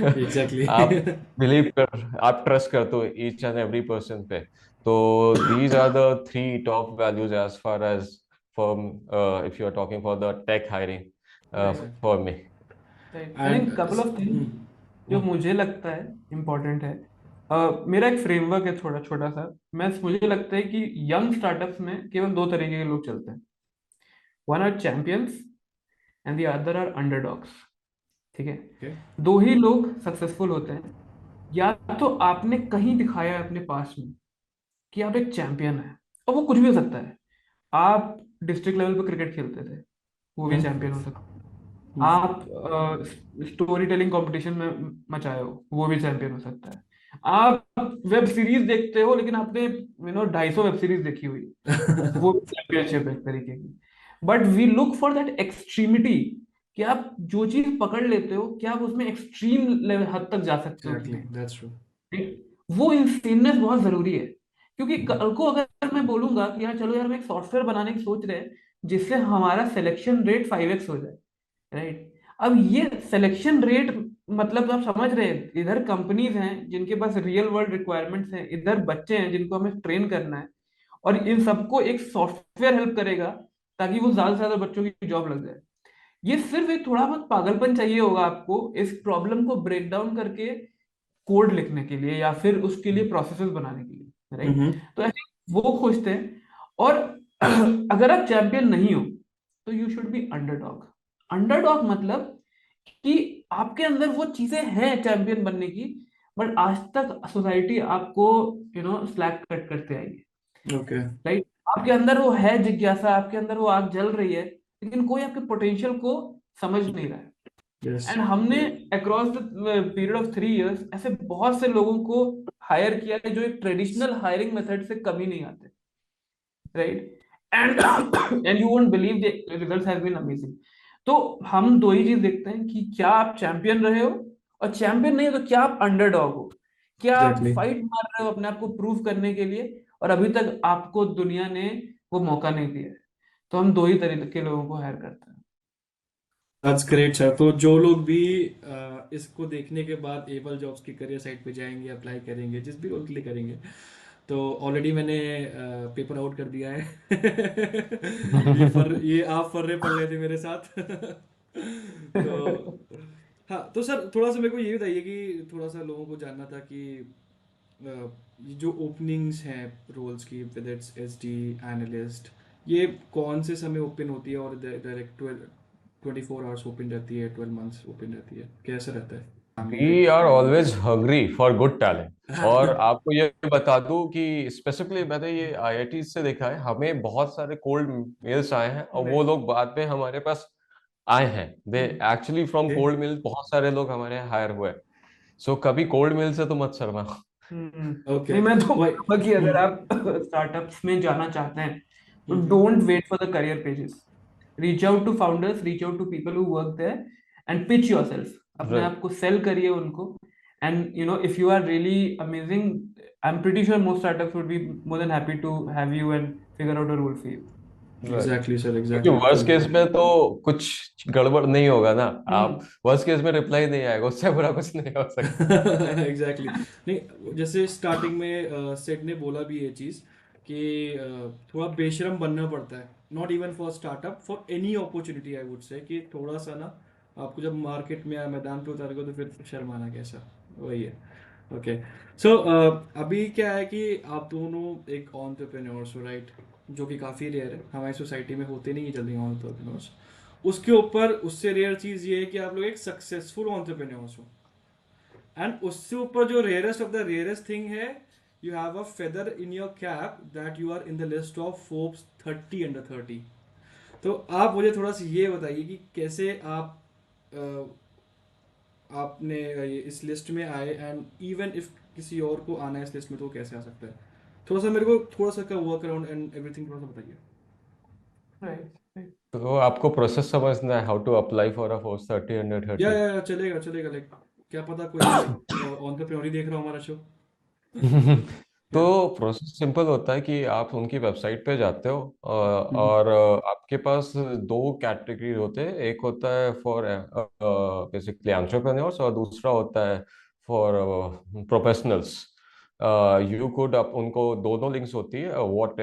एग्जैक्टली। आप बिलीव कर, आप ट्रस्ट करते हो ईच एंड एवरी पर्सन पे। तो these are the 3 top values as far as for if you are talking for the tech hiring exactly. For me. I and think couple of things जो मुझे लगता है इम्पोर्टेंट है। मेरा एक फ्रेमवर्क है छोटा छोटा सा। मुझे लगता है कि यंग स्टार्टअप्स में केवल 2 तरीके के लोग चलते हैं। One are champions and the other are underdogs, ठीक है? ओके। दो ही लोग सक्सेसफुल होते हैं। या तो आपने कहीं दिखाया है अपने पास में कि आप एक चैंपियन है, और वो कुछ भी हो सकता है। आप डिस्ट्रिक्ट लेवल पे क्रिकेट खेलते थे, वो भी चैंपियन हो सकता है। आप स्टोरी टेलिंग कंपटीशन में मचाए हो, वो भी चैंपियन हो सकता है। आप वेब सीरीज देखते हो लेकिन आपने 250 वेब सीरीज देखी हुई है, वो भी चैंपियनशिप है एक तरीके की। But we look for that extremity, कि आप जो चीज पकड़ लेते हो क्या आप उसमें एक्सट्रीम लेवल हद तक जा सकते हो कि एग्जैक्टली, नहीं। That's true. Right? वो इंसेननेस बहुत जरूरी है। क्योंकि कल को अगर मैं बोलूंगा कि यार चलो यार, हम एक सॉफ्टवेयर बनाने की सोच रहे हैं जिससे हमारा सिलेक्शन रेट 5x हो जाए, राइट। अब ये सिलेक्शन रेट, मतलब आप समझ रहे हैं, इधर कंपनीज हैं जिनके पास रियल वर्ल्ड रिक्वायरमेंट्स हैं, इधर बच्चे हैं जिनको हमें ट्रेन करना है, और इन सबको एक सॉफ्टवेयर हेल्प करेगा ताकि वो ज्यादा से ज्यादा बच्चों की जॉब लग जाए। ये सिर्फ एक थोड़ा बहुत पागलपन चाहिए होगा आपको इस प्रॉब्लम को ब्रेक डाउन करके कोड लिखने के लिए, या फिर उसके लिए प्रोसेसेस बनाने के लिए, राइट। हम्म। तो ऐसे वो खोजते हैं। और अगर आप चैंपियन नहीं हो तो you should be underdog. Underdog मतलब कि आपके अंदर वो चीजें हैं चैंपियन बनने की, बट आज तक सोसाइटी आपको स्लैक कट करते आई है, ओके। राइट। आपके अंदर वो है जिज्ञासा, आपके अंदर वो आग जल रही है, लेकिन कोई आपके पोटेंशियल को समझ नहीं रहा है। यस। एंड हमने across the period of 3 years ऐसे बहुत से लोगों को हायर किया है जो एक ट्रेडिशनल हायरिंग मेथड से कभी नहीं आते, right. And and you won't believe the results have been amazing. तो हम दो ही चीज देखते हैं कि क्या आप चैंपियन रहे हो, और चैंपियन नहीं हो तो क्या आप अंडरडॉग हो, क्या आप एग्जैक्टली। फाइट मार रहे हो अपने आप को प्रूव करने के लिए, और अभी तक आपको दुनिया ने वो मौका नहीं दिया है। तो हम दो ही तरीके के लोगों को हायर करते हैं। That's great sir. तो जो लोग भी इसको देखने के बाद एबल जॉब्स की करियर साइट पे जाएंगे, अप्लाई करेंगे, जिस भी रोल के लिए करेंगे, तो ऑलरेडी मैंने पेपर आउट कर दिया है। ये आप फर्रे पड़ रहे थे मेरे साथ। तो हाँ, तो सर थोड़ा सा मेरे को ये बताइए कि थोड़ा सा लोगों को जानना था कि ये जो ओपनिंग्स हैं रोल्स की, विद इट्स एसडी एनालिस्ट, ये कौन से समय ओपन होती है, और डायरेक्ट 24 आवर्स ओपन रहती है, 12 मंथ्स ओपन रहती है, कैसा रहता है फैमिली वी पे? Are always hungry for good talent. और हाँ। आपको ये बता दूं कि स्पेसिफिकली मैंने ये आईआईटी से देखा है, हमें बहुत सारे कोल्ड मेल्स आए हैं और वो Right. लोग बाद में हमारे पास आए हैं। They actually from okay. Cold mail बहुत सारे लोग हमारे हायर हुए। सो कभी कोल्ड मिल से तो मत शर्मा। ओके। नहीं, मैं तो वही। बोलूंगा कि अगर आप स्टार्टअप्स में जाना चाहते हैं तो hmm. Don't wait for the career pages. Reach out to founders, reach out to people who work there, and pitch yourself. अपने राइट। आप को सेल करिए उनको। And if you are really amazing, I am pretty sure most startups would be more than happy to have you and figure out a role for you. Right. Exactly sir, क्योंकि एग्जैक्टली, वर्स्ट ट्रू। केस में तो कुछ गड़बड़ नहीं होगा ना। आप हम्म। वर्स्ट केस में रिप्लाई नहीं आएगा, उससे बुरा कुछ नहीं हो सकता। एग्जैक्टली। नहीं, जैसे स्टार्टिंग में सेट ने बोला भी ये चीज़ कि थोड़ा बेशरम बनना पड़ता है, not even for startup, for any opportunity I would say, कि थोड़ा सा ना आपको जब मार्केट में या मैदान पे उतारेगा तो फिर शर्माना कैसा, वही है। ओके। सो अभी क्या है कि आप दोनों एक एंटरप्रेन्योर्स हो, राइट, जो कि काफ़ी रेयर है, हमारी सोसाइटी में होते नहीं जल्दी एंटरप्रेन्योर्स। उसके ऊपर उससे रेयर चीज़ ये है कि आप लोग एक सक्सेसफुल एंटरप्रेन्योर्स हो, एंड उससे ऊपर जो rarest of the rarest thing है, you have a feather in your cap that you are in the list of Forbes 30 under 30। तो आप मुझे थोड़ा सा ये बताइए कि कैसे आप आपने इस लिस्ट में आए, एंड इवन इफ किसी और को आना है इस लिस्ट में तो वो कैसे आ सकता है? थोड़ा सा मेरे को थोड़ा सा का वर्क अराउंड एंड एवरीथिंग थोड़ा सा बताइए। राइट। तो आपको प्रोसेस समझना है, how to apply for a Forbes 30 under 30। या चलेगा चलेगा, लाइक क्या पता कोई एंटरप्रेन्योर ही देख रहा हो हमारा शो। तो या। प्रोसेस सिंपल होता है कि आप उनकी वेबसाइट पे जाते हो हम्म। और आपके पास दो कैटेगरी होते हैं। एक होता है फॉर बेसिकली एंटरप्रेन्योर्स और दूसरा होता है फॉर प्रोफेशनल्स। यू कुड आप उनको दोनों लिंक्स होती है। What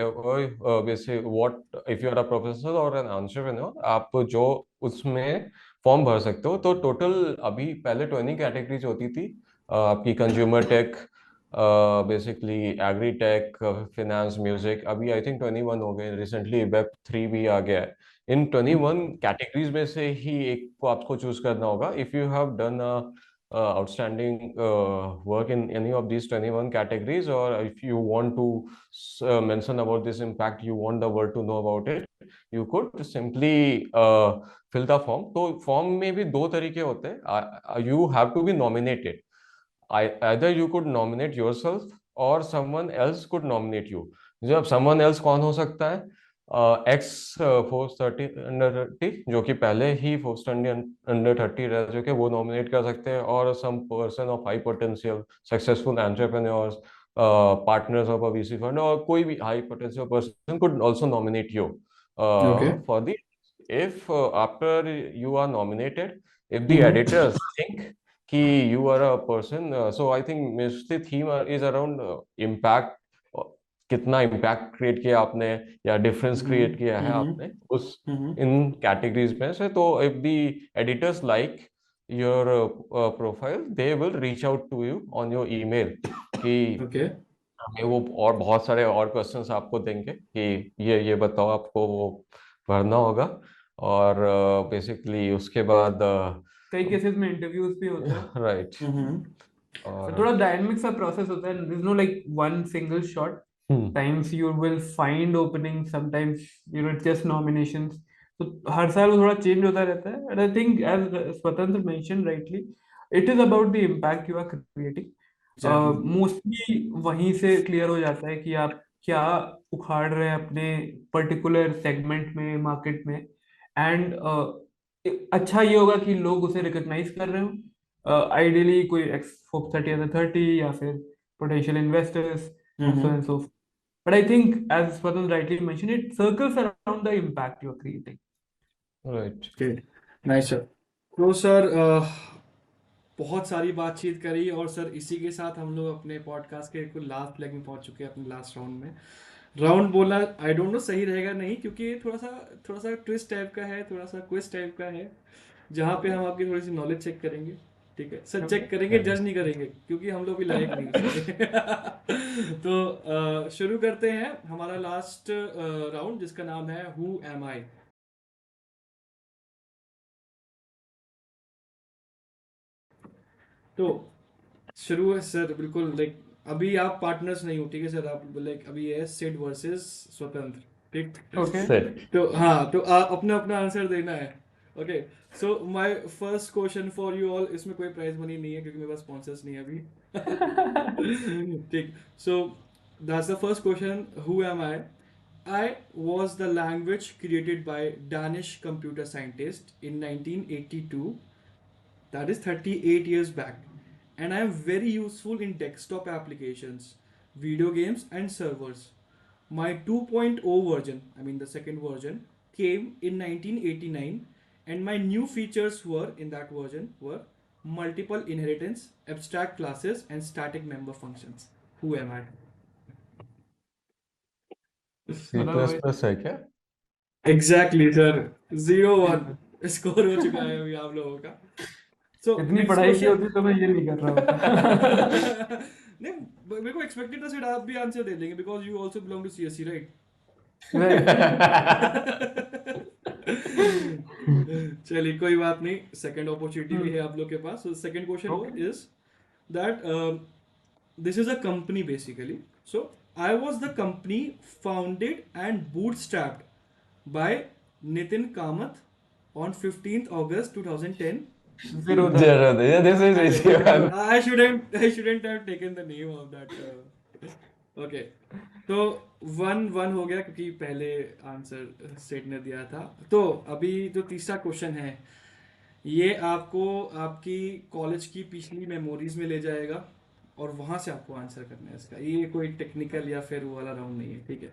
basic what if you are a professional और एन एंटरप्रेन्योर, आप जो उसमें फॉर्म भर सकते हो। तो टोटल अभी पहले 20 कैटेगरीज होती थी। आपकी consumer tech, basically agri tech, finance, music, अभी आई थिंक 21 हो गए। रिसेंटली वेब 3 भी आ गया है। इन 21 कैटेगरीज में से ही एक को आपको चूज करना होगा। If you have done outstanding work in any of these 21 categories, or if you want to mention about this impact, you want the world to know about it, you could simply fill the form. तो फॉर्म में भी दो तरीके होते हैं. You have to be nominated. Either you could nominate yourself or someone else could nominate you. जब someone else कौन हो सकता है? एक्स फोर्स 30 जो कि पहले ही फोर्स अंडर 30 रह चुके, वो नॉमिनेट कर सकते हैं, और some person of high potential successful entrepreneurs, partners of a VC fund, और कोई भी high potential person could also nominate you Okay. For the, if after you are nominated, if the Mm-hmm. editors think कि you are a person, so I think mostly theme is around impact, कितना इम्पैक्ट क्रिएट किया आपने या डिफरेंस क्रिएट किया है Mm-hmm. आपने उस Mm-hmm. इन कैटेगरीज में से. तो if the editors like your profile, they will reach out to you on your email कि Okay. हमें वो और बहुत सारे और क्वेश्चंस आपको देंगे कि ये बताओ, आपको वो भरना होगा. और बेसिकली उसके बाद कई केसेस में इंटरव्यूज भी होते हैं, राइट. Mm-hmm. तो थोड़ा डायनामिक सा प्रोसेस होता है. There is no like one single shot. Times you will find openings, sometimes it's just nominations. तो हर साल वो थोड़ा चेंज होता रहता है. And I think as स्वतंत्र mentioned rightly, it is about the impact you are creating. Exactly. Mostly वहीं से क्लियर हो जाता है कि आप क्या उखाड़ रहे हैं अपने पर्टिकुलर सेगमेंट में, मार्केट में. एंड अच्छा ये होगा कि लोग उसे रिकॉग्नाइज कर रहे हो. आइडियली कोई एक्स 30 या फिर potential investors and so Mm-hmm. and so forth. But I think, as Swatanth rightly mentioned, it circles around the impact you're creating. Right. Great. Nice, sir. तो सर बहुत सारी बातचीत करी, और सर इसी के साथ हम लोग अपने पॉडकास्ट के कुछ लास्ट लेग में पहुंच चुके हैं, अपने लास्ट राउंड में. राउंड बोलना आई डोंट नो सही रहेगा नहीं, क्योंकि ये थोड़ा सा ट्विस्ट टाइप का है, थोड़ा सा क्विज टाइप का है, जहाँ पे हम आपकी थोड़ी सी नॉलेज चेक करेंगे. ठीक है सर, चेक करेंगे, जज नहीं करेंगे, क्योंकि हम लोग भी लायक नहीं उसके. तो शुरू करते हैं हमारा लास्ट राउंड, जिसका नाम है हु एम आई. तो शुरू है सर, बिल्कुल लाइक अभी आप पार्टनर्स नहीं हो, ठीक है सर, आप लाइक अभी है सिड वर्सेस स्वतंत्र. ठीक. Okay. सेट. तो हाँ, तो अपना अपना आंसर देना है. Okay. So my first question for you all, इसमें कोई प्राइज मनी नहीं है क्योंकि मेरे पास स्पॉन्सर्स नहीं है अभी. ठीक. So that's the first question. Who am I? I was the language created by Danish computer scientist in 1982. That is 38 years back. And I am very useful in desktop applications, video games, and servers. My 2.0 version, I mean the second version, came in 1989, and my new features were in that version were multiple inheritance, abstract classes, and static member functions. Who am I? C plus plus है क्या? Exactly, sir. 0-1 स्कोर हो चुका है अभी आप लोगों का. So इतनी next पढ़ाई की question. होती तो मैं ये नहीं कर रहा होता. नहीं, मेरे को एक्सपेक्टेड था सर आप भी आंसर दे देंगे, because you also belong to CSC, right? Right. चलिए कोई बात नहीं, सेकंड अपॉर्चुनिटी भी है आप लोग के पास. So second question is that this is a company basically. So I was the company founded and bootstrapped by Nitin Kamath on 15th August 2010. Zero that. जरूर. This is easy one. I shouldn't have taken the name of that. Okay. तो 1-1 हो गया क्योंकि पहले आंसर सेट ने दिया था. तो अभी जो तीसरा क्वेश्चन है, ये आपको आपकी कॉलेज की पिछली मेमोरीज में ले जाएगा, और वहां से आपको आंसर करना है इसका. ये कोई टेक्निकल या फिर वो वाला राउंड नहीं है, ठीक है?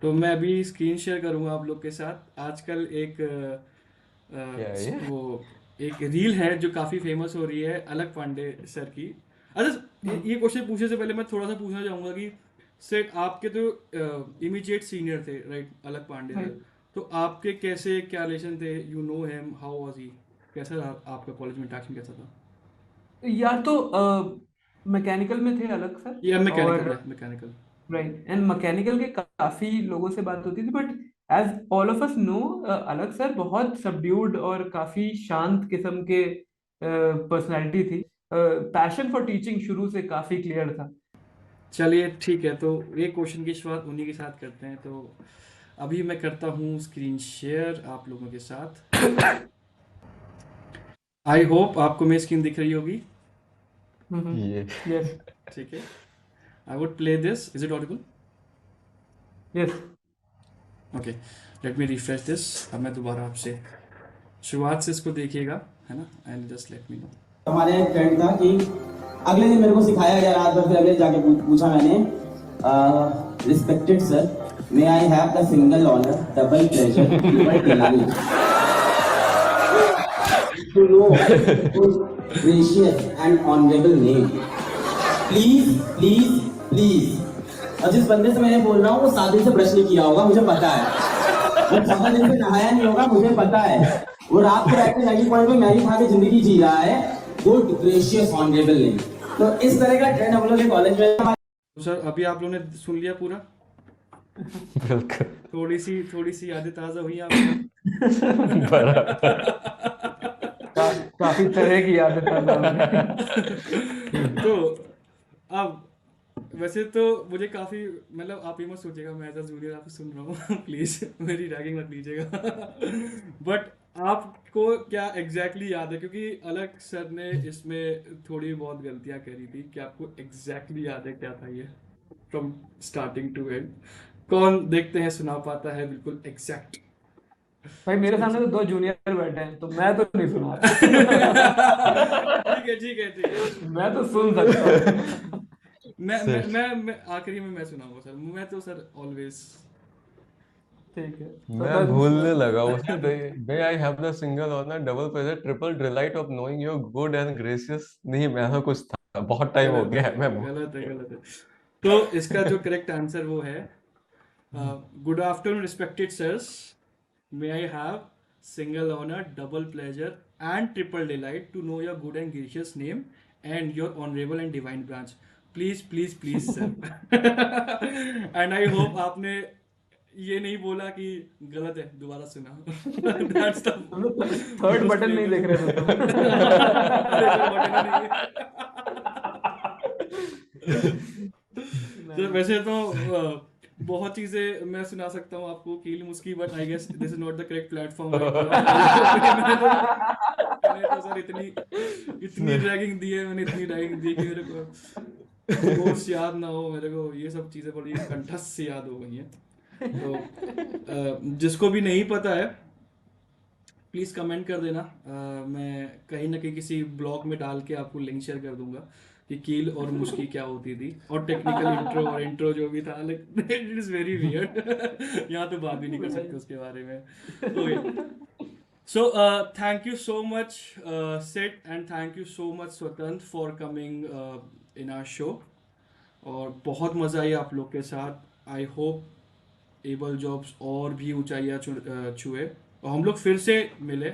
तो मैं अभी स्क्रीन शेयर करूंगा आप लोग के साथ. आजकल एक क्या है ये? वो एक रील है जो काफी फेमस हो रही है, अलक पांडे सर की. अच्छा, ये क्वेश्चन पूछने से पहले मैं थोड़ा सा पूछना चाहूंगा कि सर आपके तो इमीडिएट सीनियर थे, राइट, अलक पांडे सर. तो आपके कैसे क्या रिलेशन थे? You know him, how was he? कैसा रहा आपका कॉलेज में इंटरेक्शन, कैसा था? यार तो मैकेनिकल में थे अलग सर. या और मैकेनिकल. राइट, एंड मैकेनिकल के काफी लोगों से बात होती थी. But as all of us know, अलग सर बहुत सबड्यूड और काफी शांत किस्म के पर्सनालिटी थी. पैशन फॉर टीचिंग शुरू से काफी क्लियर था. चलिए ठीक है, तो ये क्वेश्चन की शुरुआत उन्हीं के साथ करते हैं. तो अभी मैं करता हूँ स्क्रीन शेयर आप लोगों के साथ। आई होप आपको मेरी स्क्रीन दिख रही होगी। ये यस ठीक है, I would play this, is it Audible? Yes okay, let me refresh this. अब मैं दोबारा आपसे शुरुआत से इसको देखिएगा, है ना, and just let me know. हमारे एक फ्रेंड था कि अगले दिन मेरे को सिखाया गया, रात भर फिर अगले जाके पूछा मैंने, respected sir, may I have the single honour double pleasure to know gracious and honourable name, please please please. और जिस बंदे से मैं बोल रहा हूँ वो 7 दिन से ब्रश नहीं किया होगा, मुझे पता है। वो 14 दिन से नहाया नहीं होगा, मुझे पता है। वो रात को बैठ के मैगी पॉइंट में मैगी खा के जिंदगी जी रहा है। Good gracious honourable name. तो इस तरह का ट्रेंड हम लोग के कॉलेज में। तो सर अभी आप लोगों ने सुन लिया पूरा? बिल्कुल थोड़ी सी यादें ताज़ा हुई आपको? काफी तरह की आदत है। तो अब वैसे तो मुझे काफी, मतलब आप ये मत सोचिएगा मैं एज अ जूनियर आपको सुन रहा हूँ प्लीज मेरी रैगिंग मत लीजिएगा बट आपको क्या एग्जैक्टली याद है, क्योंकि अलग सर ने इसमें थोड़ी बहुत गलतियां करी थी, कि आपको एग्जैक्टली याद है क्या था ये फ्रॉम स्टार्टिंग टू एंड? कौन देखते हैं सुना पाता है बिल्कुल एग्जैक्ट? भाई मेरे सामने तो 2 जूनियर बैठे हैं, तो मैं तो नहीं सुना ठीक है मैं तो सुन सकता हूँ। मैं आखिरी में मैं सुनाऊंगा सर, मैं तो सर ऑलवेज। ठीक है मैं भूलने लगा उसे। May I have the single honour double pleasure triple delight of knowing your good and gracious, नहीं मैं तो कुछ था, बहुत टाइम हो गया है मैं गलत है। तो इसका जो करेक्ट आंसर वो है, good afternoon respected sirs, may I have single honor, double pleasure and triple delight to know your good and gracious name and your honorable and divine branch. Please sir. And I hope आपने ये नहीं बोला कि गलत है, दोबारा सुना। That's the थर्ड बटन नहीं देख रहे थे तुम। तो वैसे तो बहुत चीजें मैं सुना सकता हूँ आपको कील मुस्की, but I guess this is not the correct platform. मैंने तो सर इतनी ड्रैगिंग दी है, मैंने इतनी ड्रैगिंग दी कि मेरे को कोर्स याद ना हो, मेरे को ये सब चीजें बड़ी कंठस्थ से याद हो गई हैं। तो जिसको भी नहीं पता है प्लीज़ कमेंट कर देना। मैं कहीं ना कहीं किसी ब्लॉग में डाल के आपको लिंक शेयर कर दूंगा कि कील और मुश्की क्या होती थी, और टेक्निकल इंट्रो और इंट्रो जो भी था, like it is very weird. यहाँ तो बात भी नहीं कर सकते उसके बारे में। Okay, so thank you so much Sid, and thank you so much Swatantra for coming in our show, और बहुत मज़ा आई आप लोग के साथ। आई होप एबल जॉब्स और भी ऊंचाइयां छुए और हम लोग फिर से मिले।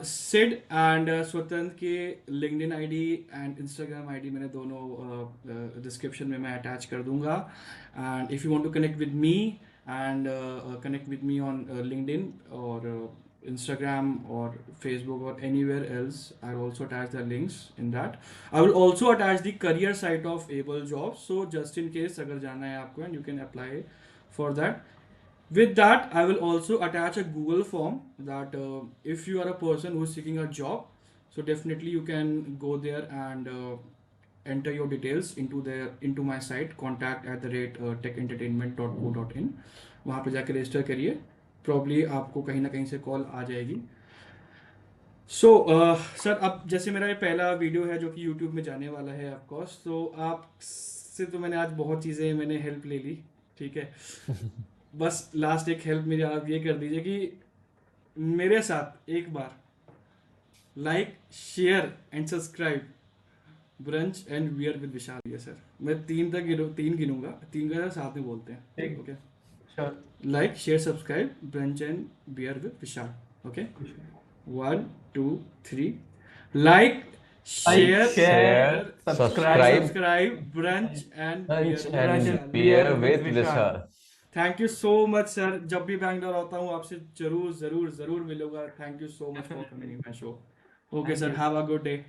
सिड एंड स्वतंत्र के LinkedIn ID and Instagram ID मैंने दोनों डिस्क्रिप्शन में मैं अटैच कर दूंगा। And if you want to connect with me and connect with me on LinkedIn और Instagram or Facebook or anywhere else, I'll also attach the links in that. I will also attach the career site of Able Jobs, so just in case अगर जाना है आपको, and you can apply for that. With that, I will also attach a Google form that if you are a person who is seeking a job, so definitely you can go there and enter your details into my site contact@techentertainment.co.in। वहाँ पे जाकर रजिस्टर करिए, प्रॉब्ली आपको कहीं ना कहीं से कॉल आ जाएगी। सो सर, अब जैसे मेरा ये पहला वीडियो है जो कि यूट्यूब में जाने वाला है ऑफकोर्स, तो आपसे तो मैंने आज बहुत चीज़ें मैंने हेल्प ले ली, ठीक है। बस लास्ट एक हेल्प मेरी आप ये कर दीजिए कि मेरे साथ एक बार like share and subscribe brunch and beer with Vishal. ये सर मैं 3 गिनूंगा, 3 का साथ में बोलते हैं, okay? Like share subscribe brunch and beer with Vishal, okay? 1 2 3 like share subscribe brunch and beer with Vishal. Thank you so much sir, जब भी बैंगलोर आता हूँ आपसे जरूर मिलूंगा। Thank you so much for coming my show. Okay sir, have a good day.